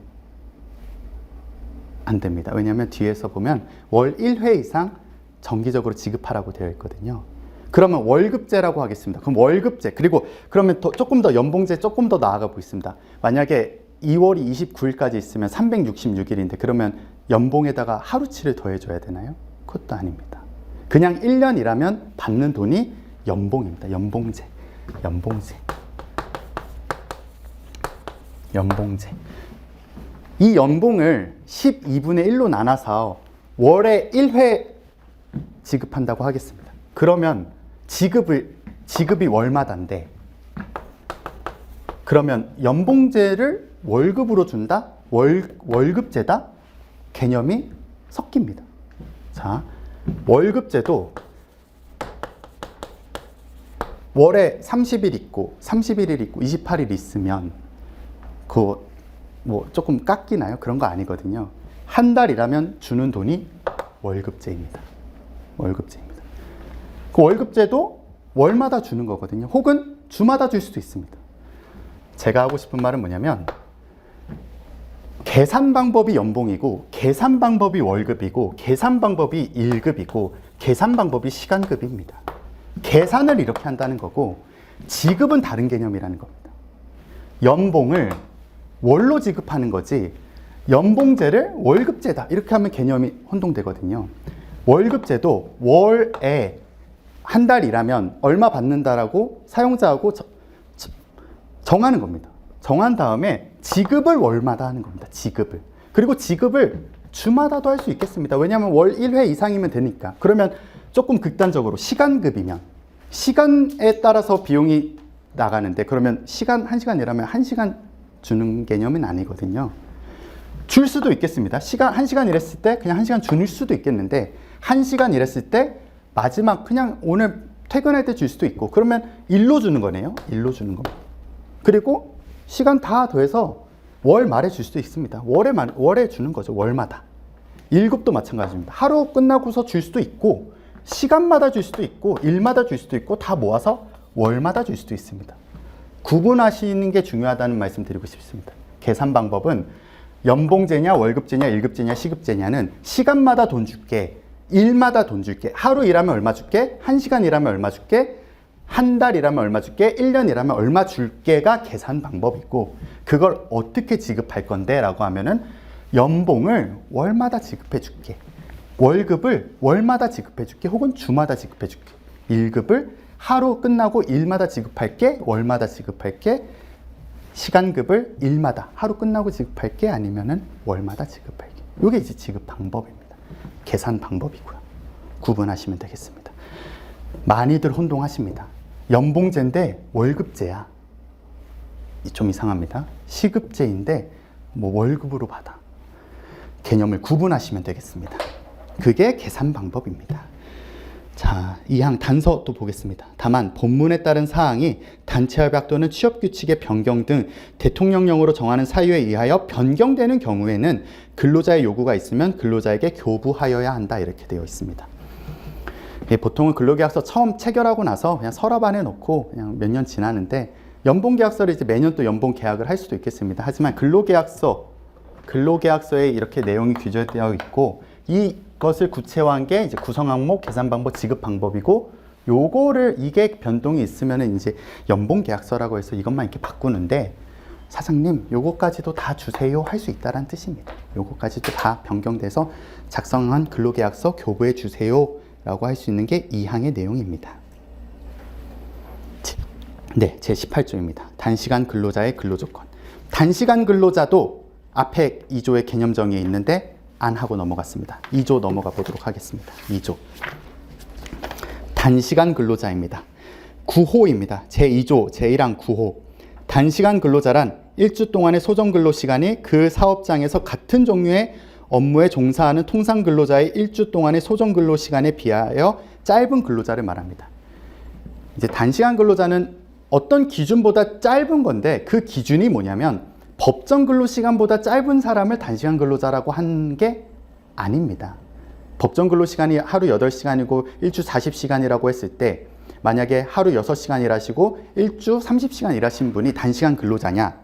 Speaker 1: 안 됩니다. 왜냐하면 뒤에서 보면 월 1회 이상 정기적으로 지급하라고 되어 있거든요. 그러면 월급제라고 하겠습니다. 그럼 월급제, 그리고 그러면 조금 더 연봉제 조금 더 나아가 보겠습니다. 만약에 2월이 29일까지 있으면 366일인데 그러면 연봉에다가 하루치를 더해줘야 되나요? 그것도 아닙니다. 그냥 1년 일하면 받는 돈이 연봉입니다. 연봉제. 이 연봉을 12분의 1로 나눠서 월에 1회 지급한다고 하겠습니다. 그러면 지급이 월마다인데, 그러면 연봉제를 월급으로 준다? 월급제다? 개념이 섞입니다. 자, 월급제도 월에 30일 있고 31일 있고 28일 있으면 그거 뭐 조금 깎이나요? 그런 거 아니거든요. 한 달이라면 주는 돈이 월급제입니다. 월급제입니다. 그 월급제도 월마다 주는 거거든요. 혹은 주마다 줄 수도 있습니다. 제가 하고 싶은 말은 뭐냐면, 계산 방법이 연봉이고, 계산 방법이 월급이고, 계산 방법이 일급이고, 계산 방법이 시간급입니다. 계산을 이렇게 한다는 거고, 지급은 다른 개념이라는 겁니다. 연봉을 월로 지급하는 거지, 연봉제를 월급제다 이렇게 하면 개념이 혼동되거든요. 월급제도 월에 한 달 일하면 얼마 받는다라고 사용자하고 정하는 겁니다. 정한 다음에 지급을 월마다 하는 겁니다. 지급을. 그리고 지급을 주마다도 할 수 있겠습니다. 왜냐하면 월 1회 이상이면 되니까. 그러면 조금 극단적으로 시간급이면 시간에 따라서 비용이 나가는데, 그러면 시간 1시간 일하면 1시간 주는 개념은 아니거든요. 줄 수도 있겠습니다. 1시간 일했을 때 그냥 1시간 줄 수도 있겠는데, 1시간 일했을 때 마지막 그냥 오늘 퇴근할 때 줄 수도 있고, 그러면 일로 주는 거네요. 일로 주는 겁니다. 그리고 시간 다 더해서 월 말에 줄 수도 있습니다. 월에 주는 거죠. 월마다. 일급도 마찬가지입니다. 하루 끝나고서 줄 수도 있고, 시간마다 줄 수도 있고, 일마다 줄 수도 있고, 다 모아서 월마다 줄 수도 있습니다. 구분하시는 게 중요하다는 말씀 드리고 싶습니다. 계산 방법은 연봉제냐, 월급제냐, 일급제냐, 시급제냐는 시간마다 돈 줄게, 일마다 돈 줄게, 하루 일하면 얼마 줄게, 1시간 일하면 얼마 줄게, 한 달 일하면 얼마 줄게, 1년 일하면 얼마 줄게가 계산 방법이고, 그걸 어떻게 지급할 건데 라고 하면은 연봉을 월마다 지급해 줄게, 월급을 월마다 지급해 줄게, 혹은 주마다 지급해 줄게, 일급을 하루 끝나고 일마다 지급할게, 월마다 지급할게, 시간급을 일마다 하루 끝나고 지급할게, 아니면은 월마다 지급할게. 이게 이제 지급 방법입니다. 계산 방법이고요. 구분하시면 되겠습니다. 많이들 혼동하십니다. 연봉제인데 월급제야. 좀 이상합니다. 시급제인데 뭐 월급으로 받아. 개념을 구분하시면 되겠습니다. 그게 계산 방법입니다. 자, 2항 단서 또 보겠습니다. 다만 본문에 따른 사항이 단체협약 또는 취업규칙의 변경 등 대통령령으로 정하는 사유에 의하여 변경되는 경우에는 근로자의 요구가 있으면 근로자에게 교부하여야 한다, 이렇게 되어 있습니다. 보통은 근로계약서 처음 체결하고 나서 그냥 서랍 안에 넣고 그냥 몇 년 지나는데, 연봉계약서를 이제 매년 또 연봉 계약을 할 수도 있겠습니다. 하지만 근로계약서에 이렇게 내용이 규정되어 있고, 이것을 구체화한 게 이제 구성 항목, 계산 방법, 지급 방법이고, 이게 변동이 있으면은 이제 연봉계약서라고 해서 이것만 이렇게 바꾸는데, 사장님 요거까지도 다 주세요 할 수 있다는 뜻입니다. 요거까지도 다 변경돼서 작성한 근로계약서 교부해 주세요 라고 할 수 있는 게 2항의 내용입니다. 네, 제18조입니다. 단시간 근로자의 근로조건. 단시간 근로자도 앞에 2조의 개념 정의에 있는데 안 하고 넘어갔습니다. 2조 넘어가 보도록 하겠습니다. 2조. 단시간 근로자입니다. 9호입니다. 제2조 제1항 9호. 단시간 근로자란 일주 동안의 소정 근로 시간이 그 사업장에서 같은 종류의 업무에 종사하는 통상 근로자의 일주 동안의 소정 근로 시간에 비하여 짧은 근로자를 말합니다. 이제 단시간 근로자는 어떤 기준보다 짧은 건데, 그 기준이 뭐냐면 법정 근로 시간보다 짧은 사람을 단시간 근로자라고 한 게 아닙니다. 법정 근로 시간이 하루 8시간이고 일주 40시간이라고 했을 때, 만약에 하루 6시간 일하시고 일주 30시간 일하신 분이 단시간 근로자냐?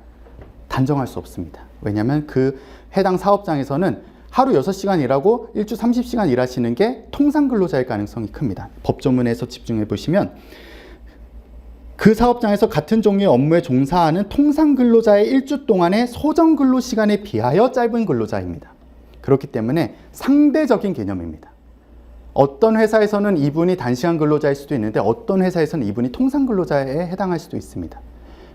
Speaker 1: 단정할 수 없습니다. 왜냐하면 그 해당 사업장에서는 하루 6시간 일하고 일주 30시간 일하시는 게 통상 근로자일 가능성이 큽니다. 법조문에서 집중해 보시면 그 사업장에서 같은 종류의 업무에 종사하는 통상 근로자의 일주 동안의 소정 근로 시간에 비하여 짧은 근로자입니다. 그렇기 때문에 상대적인 개념입니다. 어떤 회사에서는 이분이 단시간 근로자일 수도 있는데, 어떤 회사에서는 이분이 통상 근로자에 해당할 수도 있습니다.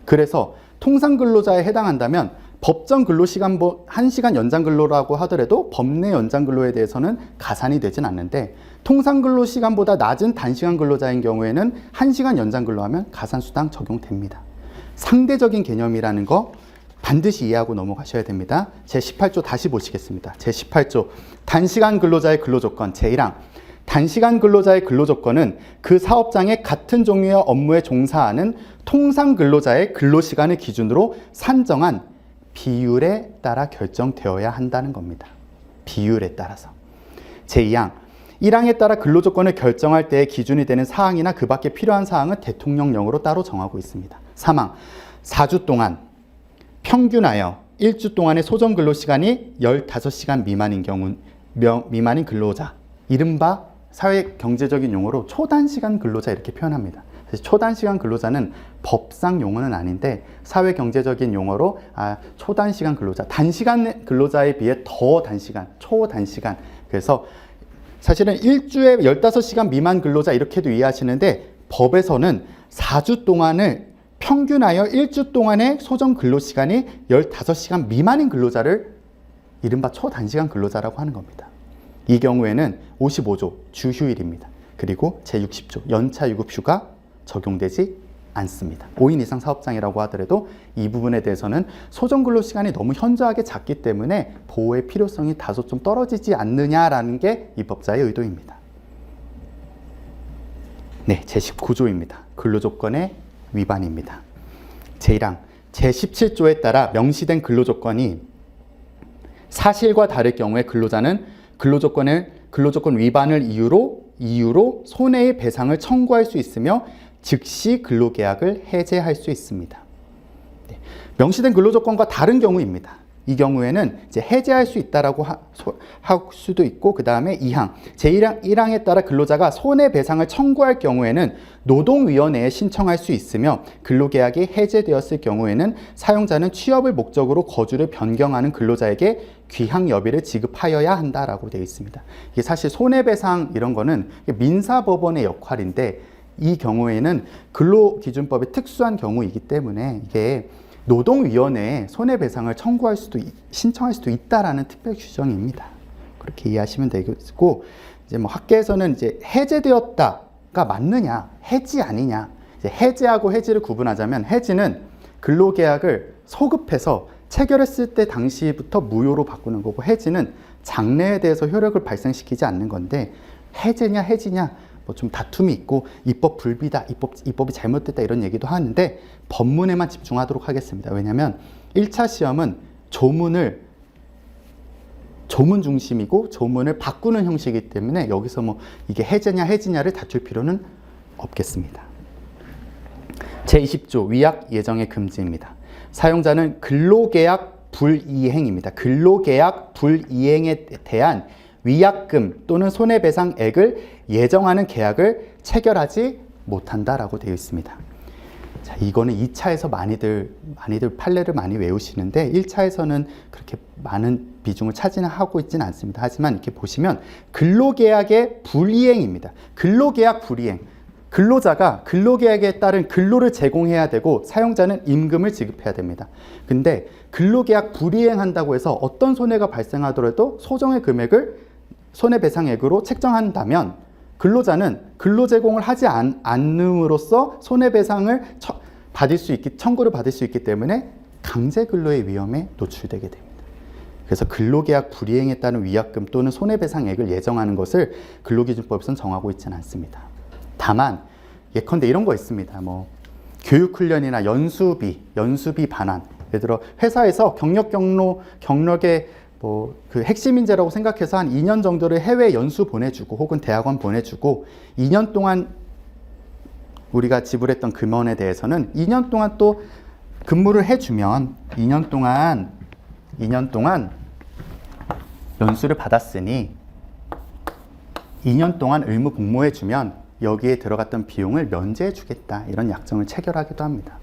Speaker 1: 그래서 통상 근로자에 해당한다면 법정 근로시간 1시간 연장 근로라고 하더라도 법내 연장 근로에 대해서는 가산이 되진 않는데 통상 근로시간보다 낮은 단시간 근로자인 경우에는 1시간 연장 근로하면 가산수당 적용됩니다. 상대적인 개념이라는 거 반드시 이해하고 넘어가셔야 됩니다. 제18조 다시 보시겠습니다. 제18조 단시간 근로자의 근로조건 제1항 단시간 근로자의 근로조건은 그 사업장의 같은 종류의 업무에 종사하는 통상 근로자의 근로시간을 기준으로 산정한 비율에 따라 결정되어야 한다는 겁니다. 비율에 따라서. 제2항 1항에 따라 근로조건을 결정할 때의 기준이 되는 사항이나 그 밖에 필요한 사항은 대통령령으로 따로 정하고 있습니다. 3항 4주 동안 평균하여 1주 동안의 소정 근로시간이 15시간 미만인 경우 미만인 근로자 이른바 사회경제적인 용어로 초단시간 근로자 이렇게 표현합니다. 그래서 초단시간 근로자는 법상 용어는 아닌데 사회경제적인 용어로 초단시간 근로자 단시간 근로자에 비해 더 단시간 초단시간 그래서 사실은 일주에 15시간 미만 근로자 이렇게도 이해하시는데 법에서는 4주 동안을 평균하여 1주 동안의 소정 근로시간이 15시간 미만인 근로자를 이른바 초단시간 근로자라고 하는 겁니다. 이 경우에는 55조 주휴일입니다. 그리고 제60조 연차 유급휴가 적용되지 않습니다. 5인 이상 사업장이라고 하더라도 이 부분에 대해서는 소정 근로시간이 너무 현저하게 작기 때문에 보호의 필요성이 다소 좀 떨어지지 않느냐라는 게 입법자의 의도입니다. 네, 제19조입니다. 근로조건의 위반입니다. 제1항 제17조에 따라 명시된 근로조건이 사실과 다를 경우에 근로자는 근로조건 위반을 이유로 손해의 배상을 청구할 수 있으며 즉시 근로계약을 해제할 수 있습니다. 네. 명시된 근로조건과 다른 경우입니다. 이 경우에는 이제 해제할 수 있다라고 할 수도 있고 그 다음에 2항 제1항에 따라 근로자가 손해배상을 청구할 경우에는 노동위원회에 신청할 수 있으며 근로계약이 해제되었을 경우에는 사용자는 취업을 목적으로 거주를 변경하는 근로자에게 귀향여비를 지급하여야 한다라고 되어 있습니다. 이게 사실 손해배상 이런 거는 민사법원의 역할인데 이 경우에는 근로기준법의 특수한 경우이기 때문에 이게 노동위원회에 손해배상을 신청할 수도 있다라는 특별 규정입니다. 그렇게 이해하시면 되겠고, 이제 뭐 학계에서는 이제 해제되었다가 맞느냐, 해지 아니냐. 이제 해제하고 해지를 구분하자면 해지는 근로계약을 소급해서 체결했을 때 당시부터 무효로 바꾸는 거고 해지는 장래에 대해서 효력을 발생시키지 않는 건데 해제냐 해지냐 뭐 좀 다툼이 있고 입법 불비다, 입법이 잘못됐다 이런 얘기도 하는데 법문에만 집중하도록 하겠습니다. 왜냐하면 1차 시험은 조문 중심이고 조문을 바꾸는 형식이기 때문에 여기서 뭐 이게 해제냐 해지냐를 다툴 필요는 없겠습니다. 제20조 위약 예정의 금지입니다. 사용자는 근로계약 불이행입니다. 근로계약 불이행에 대한 위약금 또는 손해배상액을 예정하는 계약을 체결하지 못한다라고 되어 있습니다. 자, 이거는 2차에서 많이들 판례를 많이 외우시는데 1차에서는 그렇게 많은 비중을 차지하고 있지는 않습니다. 하지만 이렇게 보시면 근로계약의 불이행입니다. 근로계약 불이행. 근로자가 근로계약에 따른 근로를 제공해야 되고 사용자는 임금을 지급해야 됩니다. 근데 근로계약 불이행한다고 해서 어떤 손해가 발생하더라도 소정의 금액을 손해배상액으로 책정한다면 근로자는 근로 제공을 하지 않음으로써 손해배상을 청구를 받을 수 있기 때문에 강제근로의 위험에 노출되게 됩니다. 그래서 근로계약 불이행에 따른 위약금 또는 손해배상액을 예정하는 것을 근로기준법에서는 정하고 있지는 않습니다. 다만 예컨대 이런 거 있습니다. 뭐 교육훈련이나 연수비 반환. 예를 들어 회사에서 경력의 그 핵심 인재라고 생각해서 한 2년 정도를 해외 연수 보내주고 혹은 대학원 보내주고 2년 동안 우리가 지불했던 금원에 대해서는 2년 동안 또 근무를 해주면 2년 동안 연수를 받았으니 2년 동안 의무 복무해주면 여기에 들어갔던 비용을 면제해주겠다 이런 약정을 체결하기도 합니다.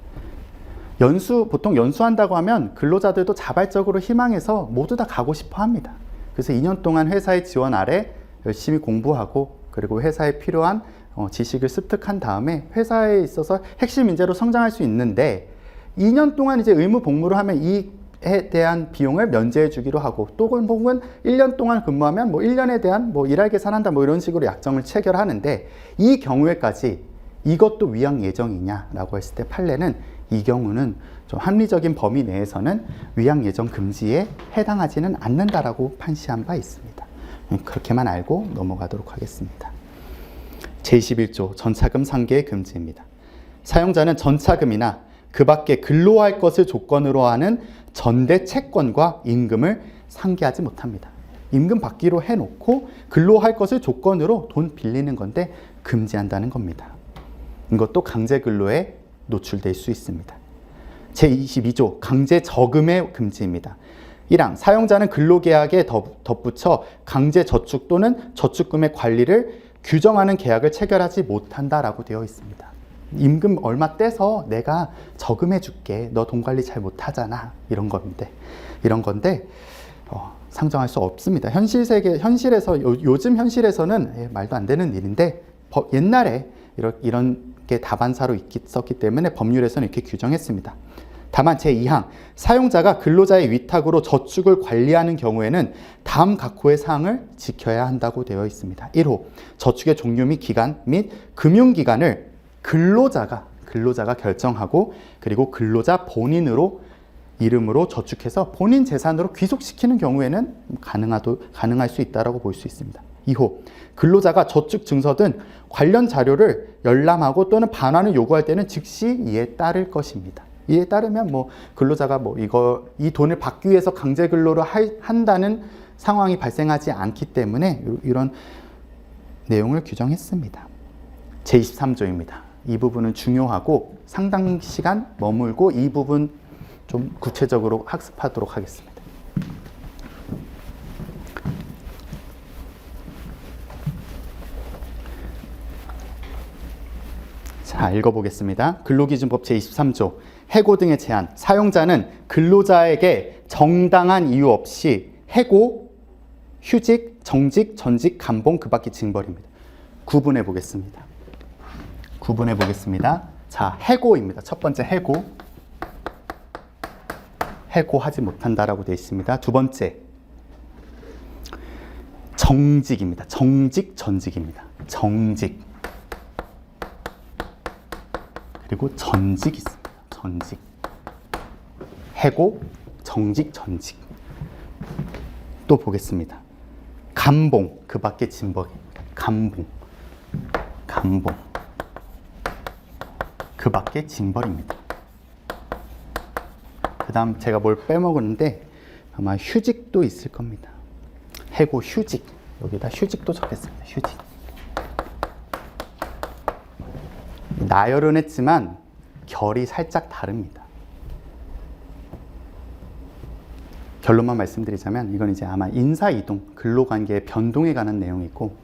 Speaker 1: 보통 연수한다고 하면 근로자들도 자발적으로 희망해서 모두 다 가고 싶어 합니다. 그래서 2년 동안 회사의 지원 아래 열심히 공부하고 그리고 회사에 필요한 지식을 습득한 다음에 회사에 있어서 핵심 인재로 성장할 수 있는데 2년 동안 이제 의무 복무를 하면 이 대한 비용을 면제해 주기로 하고 또 혹은 1년 동안 근무하면 뭐 1년에 대한 뭐 일할 계산한다 뭐 이런 식으로 약정을 체결하는데 이 경우에까지 이것도 위약 예정이냐라고 했을 때 판례는 이 경우는 좀 합리적인 범위 내에서는 위약 예정 금지에 해당하지는 않는다라고 판시한 바 있습니다. 그렇게만 알고 넘어가도록 하겠습니다. 제21조 전차금 상계 금지입니다. 사용자는 전차금이나 그 밖에 근로할 것을 조건으로 하는 전대 채권과 임금을 상계하지 못합니다. 임금 받기로 해놓고 근로할 것을 조건으로 돈 빌리는 건데 금지한다는 겁니다. 이것도 강제 근로에 노출될 수 있습니다. 제22조 강제 저금의 금지입니다. 1항 사용자는 근로계약에 덧붙여 강제 저축 또는 저축금의 관리를 규정하는 계약을 체결하지 못한다라고 되어 있습니다. 임금 얼마 떼서 내가 저금해 줄게. 너 돈 관리 잘 못하잖아. 이런 건데 상정할 수 없습니다. 현실에서 요즘 현실에서는 말도 안 되는 일인데 옛날에 이런 게 다반사로 있었기 때문에 법률에서는 이렇게 규정했습니다. 다만 제2항 사용자가 근로자의 위탁으로 저축을 관리하는 경우에는 다음 각호의 사항을 지켜야 한다고 되어 있습니다. 1호 저축의 종류 및 기간 및 금융기간을 근로자가 결정하고 그리고 근로자 본인으로 이름으로 저축해서 본인 재산으로 귀속시키는 경우에는 가능할 수 있다고 볼 수 있습니다. 2호 근로자가 저축 증서 등 관련 자료를 열람하고 또는 반환을 요구할 때는 즉시 이에 따를 것입니다. 이에 따르면 뭐 근로자가 이 돈을 받기 위해서 강제 근로를 한다는 상황이 발생하지 않기 때문에 이런 내용을 규정했습니다. 제23조입니다. 이 부분은 중요하고 상당 시간 머물고 이 부분 좀 구체적으로 학습하도록 하겠습니다. 자, 읽어보겠습니다. 근로기준법 제23조 해고 등의 제한. 사용자는 근로자에게 정당한 이유 없이 해고, 휴직, 정직, 전직, 감봉, 그 밖의 징벌입니다. 구분해 보겠습니다. 자, 해고입니다. 첫 번째 해고. 해고하지 못한다라고 되어 있습니다. 두 번째 정직입니다. 정직, 전직입니다. 정직. 그리고 전직이 있습니다. 전직. 해고, 정직, 전직. 또 보겠습니다. 감봉, 그 밖의 징벌입니다. 감봉. 그 밖의 징벌입니다. 그 다음 제가 뭘 빼먹었는데 아마 휴직도 있을 겁니다. 해고, 휴직. 여기다 휴직도 적겠습니다. 휴직. 나열은 했지만 결이 살짝 다릅니다. 결론만 말씀드리자면 이건 이제 아마 인사이동, 근로관계의 변동에 관한 내용이고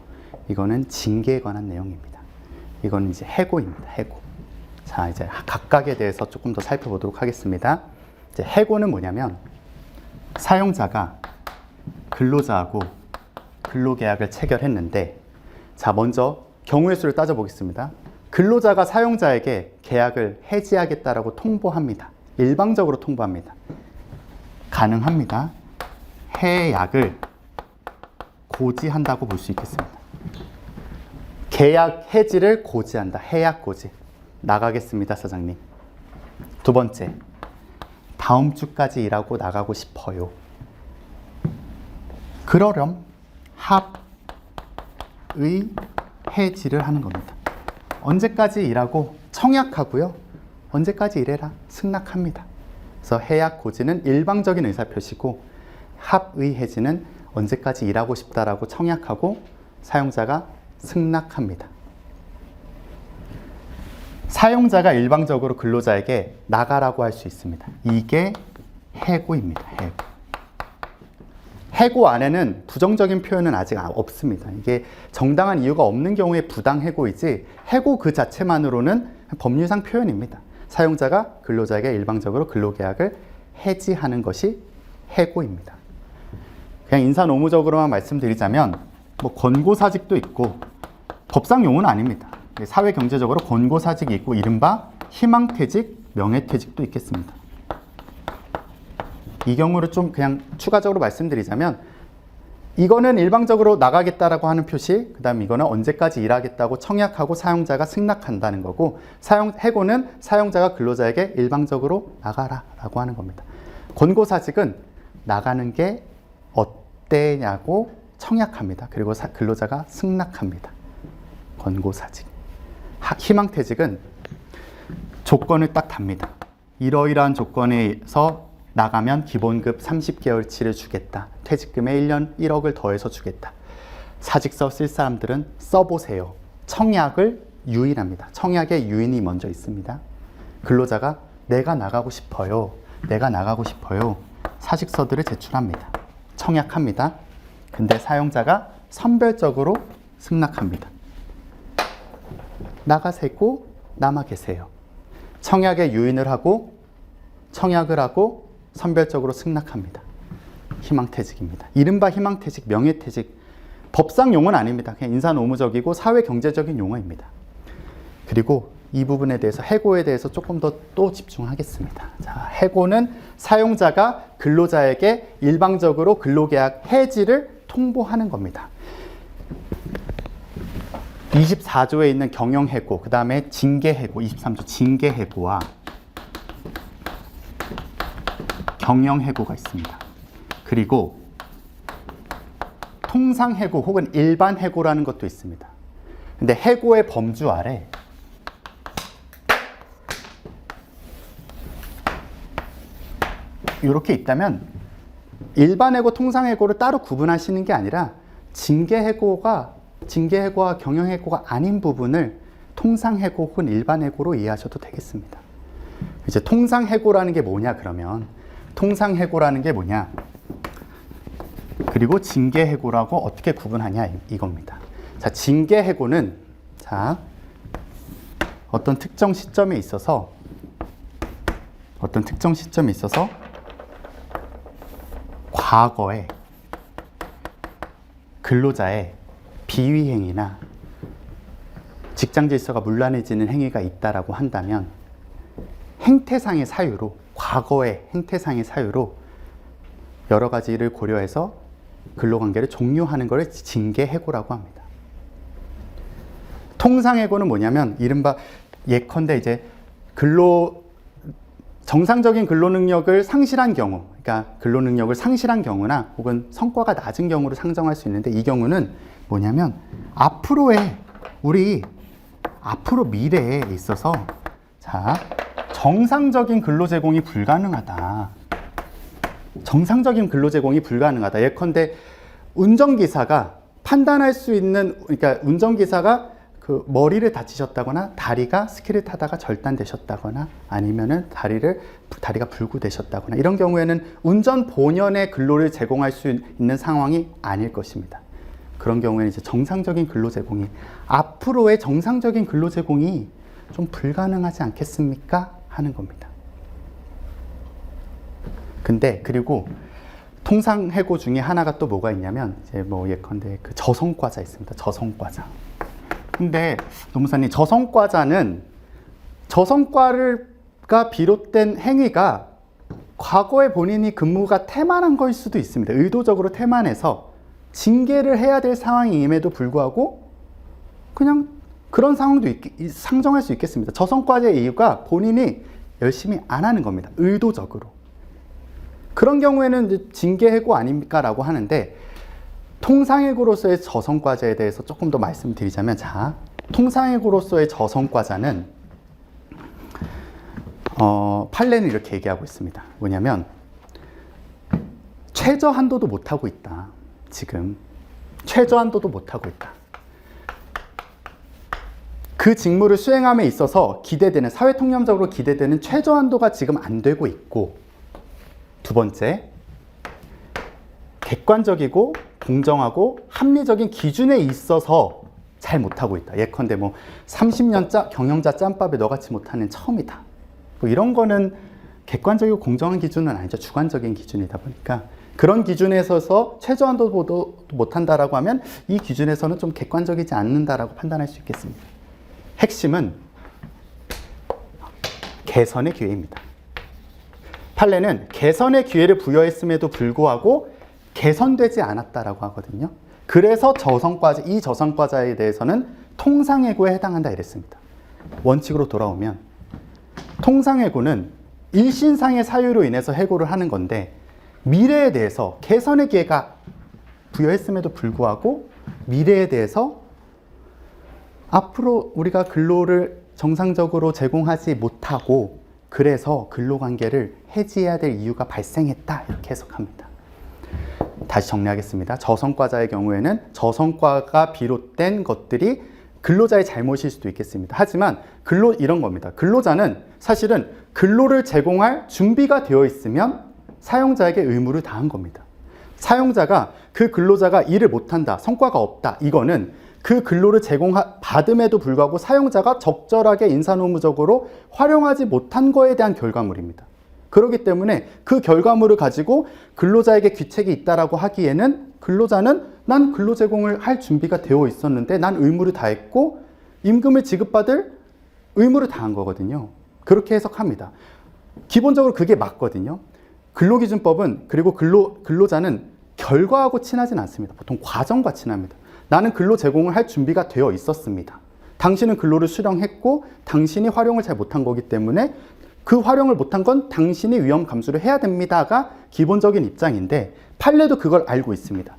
Speaker 1: 이거는 징계에 관한 내용입니다. 이건 이제 해고입니다. 해고. 자, 이제 각각에 대해서 조금 더 살펴보도록 하겠습니다. 이제 해고는 뭐냐면 사용자가 근로자하고 근로계약을 체결했는데 자, 먼저 경우의 수를 따져보겠습니다. 근로자가 사용자에게 계약을 해지하겠다라고 통보합니다. 일방적으로 통보합니다. 가능합니다. 해약을 고지한다고 볼 수 있겠습니다. 계약 해지를 고지한다. 해약 고지. 나가겠습니다, 사장님. 두 번째, 다음 주까지 일하고 나가고 싶어요. 그러렴 합의 해지를 하는 겁니다. 언제까지 일하고 청약하고요. 언제까지 일해라 승낙합니다. 그래서 해약 고지는 일방적인 의사표시고 합의 해지는 언제까지 일하고 싶다라고 청약하고 사용자가 승낙합니다. 사용자가 일방적으로 근로자에게 나가라고 할 수 있습니다. 이게 해고입니다. 해고 안에는 부정적인 표현은 아직 없습니다. 이게 정당한 이유가 없는 경우에 부당해고이지 해고 그 자체만으로는 법률상 표현입니다. 사용자가 근로자에게 일방적으로 근로계약을 해지하는 것이 해고입니다. 그냥 인사노무적으로만 말씀드리자면 뭐 권고사직도 있고 법상 용어는 아닙니다. 사회경제적으로 권고사직이 있고 이른바 희망퇴직, 명예퇴직도 있겠습니다. 이 경우를 좀 그냥 추가적으로 말씀드리자면 이거는 일방적으로 나가겠다라고 하는 표시, 그 다음 이거는 언제까지 일하겠다고 청약하고 사용자가 승낙한다는 거고, 해고는 사용자가 근로자에게 일방적으로 나가라 라고 하는 겁니다. 권고사직은 나가는 게 어때냐고 청약합니다. 그리고 근로자가 승낙합니다. 권고사직. 희망퇴직은 조건을 딱 답니다. 이러이러한 조건에서 나가면 기본급 30개월치를 주겠다. 퇴직금에 1년 1억을 더해서 주겠다. 사직서 쓸 사람들은 써보세요. 청약을 유인합니다. 청약에 유인이 먼저 있습니다. 근로자가 내가 나가고 싶어요. 내가 나가고 싶어요. 사직서들을 제출합니다. 청약합니다. 근데 사용자가 선별적으로 승낙합니다. 나가세고 남아 계세요. 청약에 유인을 하고 청약을 하고 선별적으로 승낙합니다. 희망퇴직입니다. 이른바 희망퇴직, 명예퇴직, 법상 용어는 아닙니다. 그냥 인사노무적이고 사회경제적인 용어입니다. 그리고 이 부분에 대해서 해고에 대해서 조금 더 또 집중하겠습니다. 자, 해고는 사용자가 근로자에게 일방적으로 근로계약 해지를 통보하는 겁니다. 24조에 있는 경영해고, 그 다음에 징계해고, 23조 징계해고와 경영해고가 있습니다. 그리고 통상해고 혹은 일반해고라는 것도 있습니다. 근데 해고의 범주 아래 이렇게 있다면 일반해고, 통상해고를 따로 구분하시는 게 아니라 징계해고와 경영해고가 아닌 부분을 통상해고 혹은 일반해고로 이해하셔도 되겠습니다. 이제 통상해고라는 게 뭐냐 그러면 통상해고라는 게 뭐냐, 그리고 징계해고라고 어떻게 구분하냐 이겁니다. 자, 징계해고는 자, 어떤 특정 시점에 있어서 과거에 근로자의 비위행위나 직장 질서가 문란해지는 행위가 있다라고 한다면 행태상의 사유로, 과거의 행태상의 사유로 여러 가지를 고려해서 근로관계를 종료하는 것을 징계해고라고 합니다. 통상해고는 뭐냐면 이른바 예컨대 이제 정상적인 근로능력을 상실한 경우, 그러니까 근로능력을 상실한 경우나 혹은 성과가 낮은 경우를 상정할 수 있는데, 이 경우는 뭐냐면 앞으로 미래에 있어서 자, 정상적인 근로 제공이 불가능하다. 정상적인 근로 제공이 불가능하다. 예컨대 운전기사가 판단할 수 있는, 그러니까 운전기사가 그 머리를 다치셨다거나 다리가 스키를 타다가 절단되셨다거나 아니면은 다리가 불구되셨다거나 이런 경우에는 운전 본연의 근로를 제공할 수 있는 상황이 아닐 것입니다. 그런 경우에는 이제 정상적인 근로 제공이, 앞으로의 정상적인 근로 제공이 좀 불가능하지 않겠습니까? 하는 겁니다. 근데 그리고 통상해고 중에 하나가 또 뭐가 있냐면 이제 뭐 예컨대 그 저성과자 있습니다. 저성과자. 근데 노무사님, 저성과가 비롯된 행위가 과거에 본인이 근무가 태만한 걸 수도 있습니다. 의도적으로 태만해서 징계를 해야 될 상황임에도 불구하고 그냥 그런 상황도 상정할 수 있겠습니다. 저성과제의 이유가 본인이 열심히 안 하는 겁니다. 의도적으로. 그런 경우에는 이제 징계해고 아닙니까? 라고 하는데, 통상해고로서의 저성과제에 대해서 조금 더 말씀드리자면, 자, 통상해고로서의 저성과자는 판례는 이렇게 얘기하고 있습니다. 뭐냐면 최저 한도도 못하고 있다. 지금 최저 한도도 못하고 있다. 그 직무를 수행함에 있어서 기대되는, 사회통념적으로 기대되는 최저 한도가 지금 안 되고 있고, 두 번째, 객관적이고 공정하고 합리적인 기준에 있어서 잘 못하고 있다. 예컨대 뭐 30년 경영자 짬밥에 너같이 못하는 처음이다. 뭐 이런 거는 객관적이고 공정한 기준은 아니죠. 주관적인 기준이다 보니까 그런 기준에 서서 최저 한도도 못한다라고 하면 이 기준에서는 좀 객관적이지 않는다라고 판단할 수 있겠습니다. 핵심은 개선의 기회입니다. 판례는 개선의 기회를 부여했음에도 불구하고 개선되지 않았다라고 하거든요. 그래서 이 저성과자에 대해서는 통상해고에 해당한다 이랬습니다. 원칙으로 돌아오면 통상해고는 일신상의 사유로 인해서 해고를 하는 건데, 미래에 대해서 개선의 기회가 부여했음에도 불구하고 미래에 대해서 앞으로 우리가 근로를 정상적으로 제공하지 못하고 그래서 근로관계를 해지해야 될 이유가 발생했다, 이렇게 해석합니다. 다시 정리하겠습니다. 저성과자의 경우에는 저성과가 비롯된 것들이 근로자의 잘못일 수도 있겠습니다. 하지만 이런 겁니다. 근로자는 사실은 근로를 제공할 준비가 되어 있으면 사용자에게 의무를 다한 겁니다. 사용자가 그 근로자가 일을 못한다, 성과가 없다, 이거는 그 근로를 받음에도 불구하고 사용자가 적절하게 인사노무적으로 활용하지 못한 거에 대한 결과물입니다. 그렇기 때문에 그 결과물을 가지고 근로자에게 귀책이 있다라고 하기에는 근로자는 난 근로 제공을 할 준비가 되어 있었는데 난 의무를 다했고 임금을 지급받을 의무를 다한 거거든요. 그렇게 해석합니다. 기본적으로 그게 맞거든요. 근로기준법은, 그리고 근로자는 결과하고 친하진 않습니다. 보통 과정과 친합니다. 나는 근로 제공을 할 준비가 되어 있었습니다. 당신은 근로를 수령했고 당신이 활용을 잘 못한 거기 때문에 그 활용을 못한 건 당신이 위험 감수를 해야 됩니다가 기본적인 입장인데, 판례도 그걸 알고 있습니다.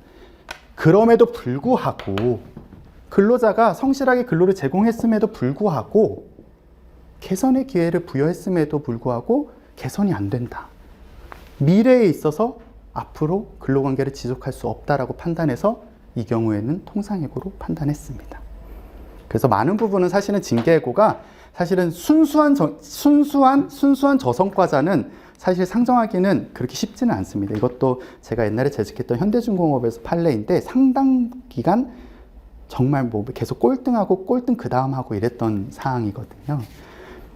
Speaker 1: 그럼에도 불구하고 근로자가 성실하게 근로를 제공했음에도 불구하고 개선의 기회를 부여했음에도 불구하고 개선이 안 된다. 미래에 있어서 앞으로 근로관계를 지속할 수 없다라고 판단해서 이 경우에는 통상해고로 판단했습니다. 그래서 많은 부분은 사실은 징계해고가 사실은 순수한 저성과자는 사실 상정하기는 그렇게 쉽지는 않습니다. 이것도 제가 옛날에 재직했던 현대중공업에서 판례인데 상당 기간 정말 뭐 계속 꼴등하고 꼴등 그 다음 하고 이랬던 사항이거든요.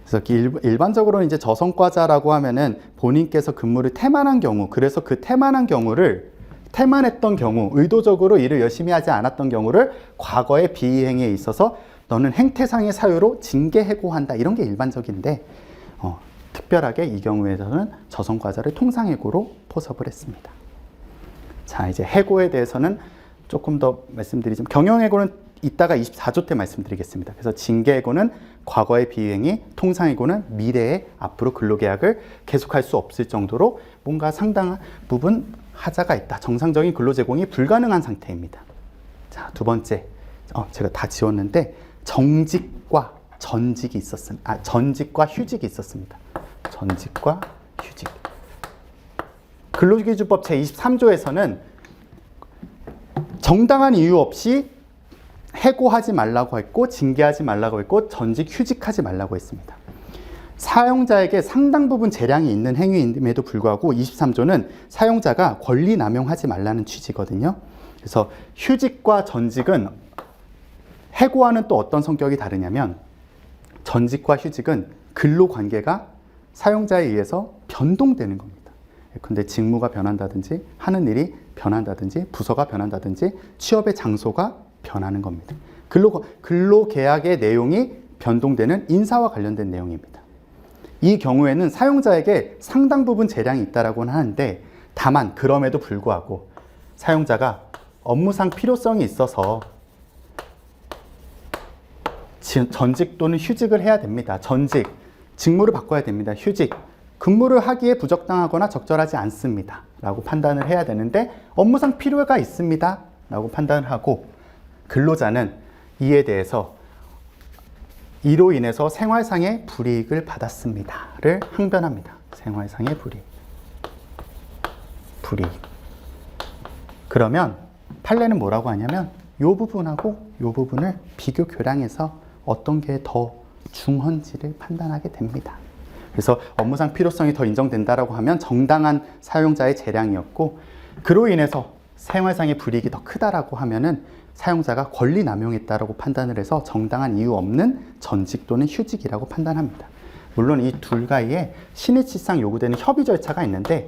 Speaker 1: 그래서 일반적으로는 이제 저성과자라고 하면은 본인께서 근무를 태만한 경우, 그래서 그 태만했던 경우, 의도적으로 일을 열심히 하지 않았던 경우를 과거의 비이행에 있어서 너는 행태상의 사유로 징계해고한다, 이런 게 일반적인데 특별하게 이 경우에서는 저성과자를 통상해고로 포섭을 했습니다. 자, 이제 해고에 대해서는 조금 더 말씀드리자면, 경영해고는 이따가 24조 때 말씀드리겠습니다. 그래서 징계해고는 과거의 비행이, 통상해고는 미래에 앞으로 근로계약을 계속할 수 없을 정도로 뭔가 상당한 부분 하자가 있다. 정상적인 근로 제공이 불가능한 상태입니다. 자, 두 번째, 제가 다 지웠는데 정직과 전직이 있었습니다. 전직과 휴직이 있었습니다. 전직과 휴직. 근로기준법 제23조에서는 정당한 이유 없이 해고하지 말라고 했고, 징계하지 말라고 했고, 전직 휴직하지 말라고 했습니다. 사용자에게 상당 부분 재량이 있는 행위임에도 불구하고 23조는 사용자가 권리 남용하지 말라는 취지거든요. 그래서 휴직과 전직은 해고와는 또 어떤 성격이 다르냐면, 전직과 휴직은 근로관계가 사용자에 의해서 변동되는 겁니다. 근데 직무가 변한다든지 하는 일이 변한다든지 부서가 변한다든지 취업의 장소가 변하는 겁니다. 근로계약의 내용이 변동되는 인사와 관련된 내용입니다. 이 경우에는 사용자에게 상당 부분 재량이 있다라고는 하는데, 다만 그럼에도 불구하고 사용자가 업무상 필요성이 있어서 전직 또는 휴직을 해야 됩니다. 전직, 직무를 바꿔야 됩니다. 휴직, 근무를 하기에 부적당하거나 적절하지 않습니다 라고 판단을 해야 되는데, 업무상 필요가 있습니다 라고 판단을 하고, 근로자는 이에 대해서 이로 인해서 생활상의 불이익을 받았습니다를 항변합니다. 생활상의 불이익. 그러면 판례는 뭐라고 하냐면, 이 부분하고 이 부분을 비교 교량해서 어떤 게 더 중헌지를 판단하게 됩니다. 그래서 업무상 필요성이 더 인정된다라고 하면 정당한 사용자의 재량이었고, 그로 인해서 생활상의 불이익이 더 크다라고 하면은 사용자가 권리 남용했다라고 판단을 해서 정당한 이유 없는 전직 또는 휴직이라고 판단합니다. 물론 이 둘 가이에 신의치상 요구되는 협의 절차가 있는데,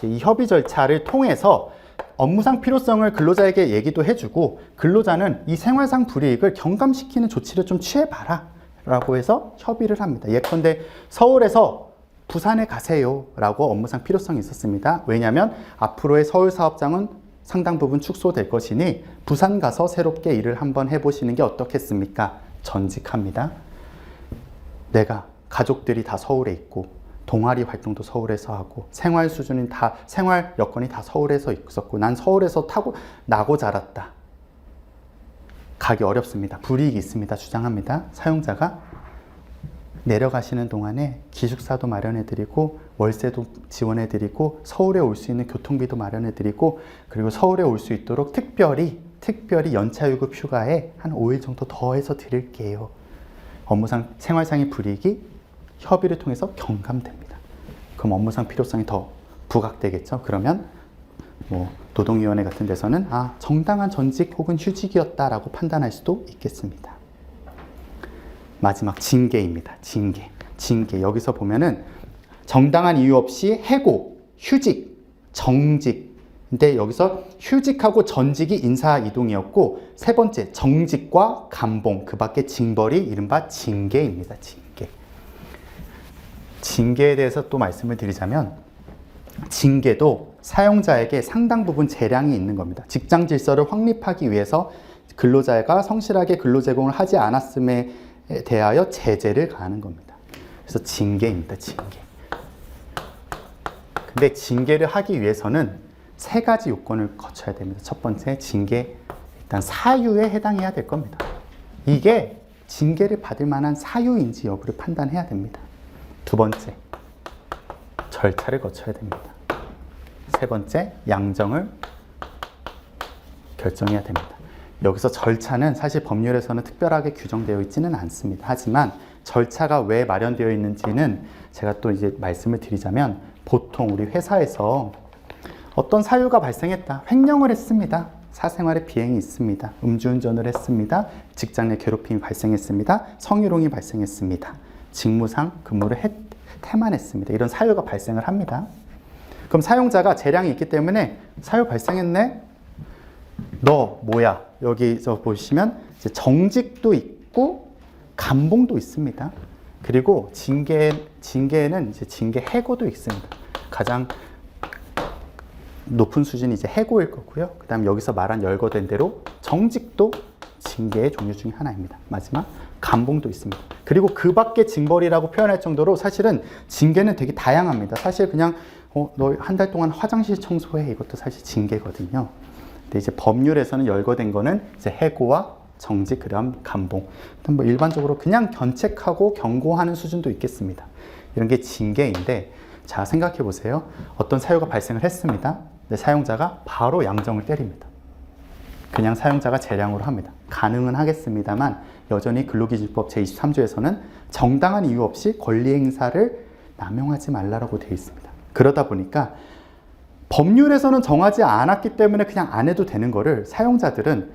Speaker 1: 이 협의 절차를 통해서 업무상 필요성을 근로자에게 얘기도 해주고, 근로자는 이 생활상 불이익을 경감시키는 조치를 좀 취해봐라 라고 해서 협의를 합니다. 예컨대 서울에서 부산에 가세요 라고 업무상 필요성이 있었습니다. 왜냐하면 앞으로의 서울 사업장은 상당 부분 축소될 것이니 부산 가서 새롭게 일을 한번 해보시는 게 어떻겠습니까? 전직합니다. 내가 가족들이 다 서울에 있고 동아리 활동도 서울에서 하고 생활 수준인 다 생활 여건이 다 서울에서 있었고 난 서울에서 나고 자랐다. 가기 어렵습니다. 불이익이 있습니다. 주장합니다. 사용자가 내려가시는 동안에 기숙사도 마련해드리고 월세도 지원해드리고 서울에 올 수 있는 교통비도 마련해드리고 그리고 서울에 올 수 있도록 특별히 연차유급 휴가에 한 5일 정도 더해서 드릴게요. 업무상 생활상의 불이익이 협의를 통해서 경감됩니다. 그럼 업무상 필요성이 더 부각되겠죠. 그러면 노동위원회 같은 데서는 정당한 전직 혹은 휴직이었다라고 판단할 수도 있겠습니다. 마지막 징계입니다. 징계. 여기서 보면은 정당한 이유 없이 해고, 휴직, 정직. 근데 여기서 휴직하고 전직이 인사 이동이었고 세 번째 정직과 감봉, 그 밖에 징벌이 이른바 징계입니다. 징계에 대해서 또 말씀을 드리자면 징계도 사용자에게 상당 부분 재량이 있는 겁니다. 직장 질서를 확립하기 위해서 근로자가 성실하게 근로 제공을 하지 않았음에 대하여 제재를 가하는 겁니다. 그래서 징계입니다. 근데 징계를 하기 위해서는 세 가지 요건을 거쳐야 됩니다. 첫 번째, 징계 일단 사유에 해당해야 될 겁니다. 이게 징계를 받을 만한 사유인지 여부를 판단해야 됩니다. 두 번째, 절차를 거쳐야 됩니다. 세 번째, 양정을 결정해야 됩니다. 여기서 절차는 사실 법률에서는 특별하게 규정되어 있지는 않습니다. 하지만 절차가 왜 마련되어 있는지는 제가 또 이제 말씀을 드리자면 보통 우리 회사에서 어떤 사유가 발생했다. 횡령을 했습니다. 사생활에 비행이 있습니다. 음주운전을 했습니다. 직장 내 괴롭힘이 발생했습니다. 성희롱이 발생했습니다. 직무상 근무를 태만했습니다. 이런 사유가 발생을 합니다. 그럼 사용자가 재량이 있기 때문에 사유 발생했네? 너 뭐야? 여기서 보시면 이제 정직도 있고 감봉도 있습니다. 그리고 징계는 이제 징계 해고도 있습니다. 가장 높은 수준이 이제 해고일 거고요. 그 다음 여기서 말한 열거된 대로 정직도 징계의 종류 중에 하나입니다. 마지막 감봉도 있습니다. 그리고 그 밖에 징벌이라고 표현할 정도로 사실은 징계는 되게 다양합니다. 사실 그냥 너 한 달 동안 화장실 청소해, 이것도 사실 징계거든요. 근데 이제 법률에서는 열거된 거는 이제 해고와 정직, 그다음 감봉. 뭐 일반적으로 그냥 견책하고 경고하는 수준도 있겠습니다. 이런 게 징계인데, 자 생각해 보세요. 어떤 사유가 발생을 했습니다. 근데 사용자가 바로 양정을 때립니다. 그냥 사용자가 재량으로 합니다. 가능은 하겠습니다만 여전히 근로기준법 제23조에서는 정당한 이유 없이 권리 행사를 남용하지 말라고 되어 있습니다. 그러다 보니까 법률에서는 정하지 않았기 때문에 그냥 안 해도 되는 거를 사용자들은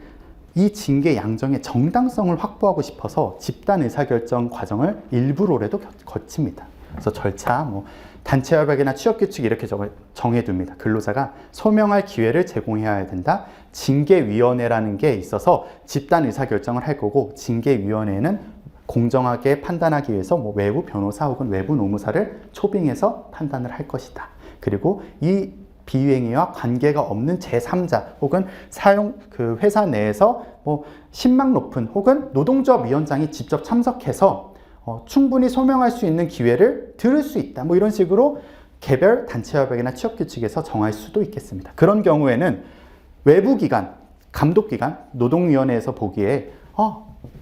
Speaker 1: 이 징계 양정의 정당성을 확보하고 싶어서 집단 의사결정 과정을 일부러라도 거칩니다. 그래서 절차, 단체협약이나 취업규칙 이렇게 정해둡니다. 근로자가 소명할 기회를 제공해야 된다. 징계위원회라는 게 있어서 집단 의사결정을 할 거고, 징계위원회는 공정하게 판단하기 위해서 외부 변호사 혹은 외부 노무사를 초빙해서 판단을 할 것이다. 그리고 이 비유행위와 관계가 없는 제3자 혹은 회사 내에서 신망 높은 혹은 노동조합 위원장이 직접 참석해서 충분히 소명할 수 있는 기회를 들을 수 있다. 이런 식으로 개별 단체협약이나 취업규칙에서 정할 수도 있겠습니다. 그런 경우에는 외부기관, 감독기관, 노동위원회에서 보기에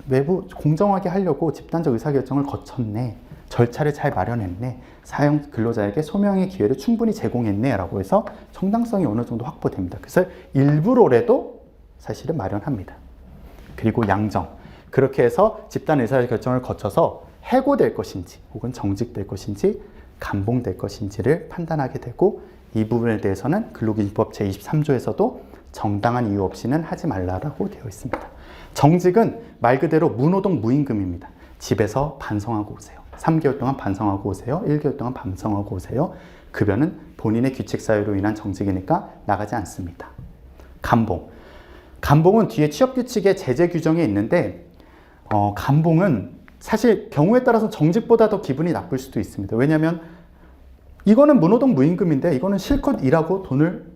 Speaker 1: 외부 공정하게 하려고 집단적 의사결정을 거쳤네, 절차를 잘 마련했네, 사용 근로자에게 소명의 기회를 충분히 제공했네 라고 해서 정당성이 어느 정도 확보됩니다. 그래서 일부러라도 사실은 마련합니다. 그리고 양정, 그렇게 해서 집단 의사결정을 거쳐서 해고될 것인지 혹은 정직될 것인지 감봉될 것인지를 판단하게 되고, 이 부분에 대해서는 근로기준법 제23조에서도 정당한 이유 없이는 하지 말라고 되어 있습니다. 정직은 말 그대로 무노동 무임금입니다. 집에서 반성하고 오세요. 3개월 동안 반성하고 오세요. 1개월 동안 반성하고 오세요. 급여는 본인의 규칙 사유로 인한 정직이니까 나가지 않습니다. 감봉. 감봉은 뒤에 취업규칙의 제재 규정에 있는데 감봉은 사실 경우에 따라서 정직보다 더 기분이 나쁠 수도 있습니다. 왜냐하면 이거는 무노동 무임금인데 이거는 실컷 일하고 돈을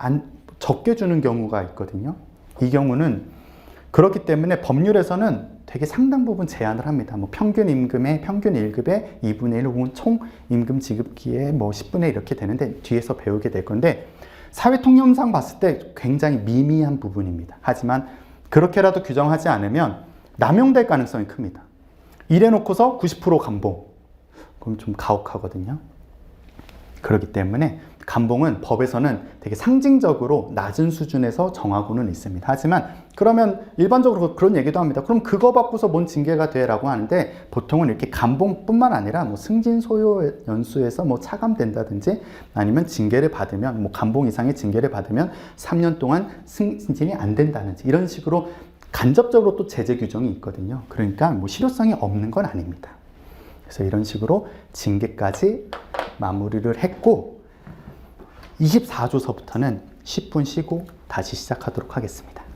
Speaker 1: 적게 주는 경우가 있거든요. 이 경우는 그렇기 때문에 법률에서는 되게 상당 부분 제한을 합니다. 뭐 평균 임금의 평균 1급의 2분의 1 혹은 총 임금 지급기의 뭐 10분의 1 이렇게 되는데 뒤에서 배우게 될 건데 사회 통념상 봤을 때 굉장히 미미한 부분입니다. 하지만 그렇게라도 규정하지 않으면 남용될 가능성이 큽니다. 이래놓고서 90% 감봉. 그럼 좀 가혹하거든요. 그렇기 때문에 감봉은 법에서는 되게 상징적으로 낮은 수준에서 정하고는 있습니다. 하지만 그러면 일반적으로 그런 얘기도 합니다. 그럼 그거 받고서 뭔 징계가 돼? 라고 하는데 보통은 이렇게 감봉뿐만 아니라 뭐 승진 소요 연수에서 뭐 차감된다든지 아니면 징계를 받으면 뭐 감봉 이상의 징계를 받으면 3년 동안 승진이 안 된다든지 이런 식으로 간접적으로 또 제재 규정이 있거든요. 그러니까 뭐 실효성이 없는 건 아닙니다. 그래서 이런 식으로 징계까지 마무리를 했고 24조서부터는 10분 쉬고 다시 시작하도록 하겠습니다.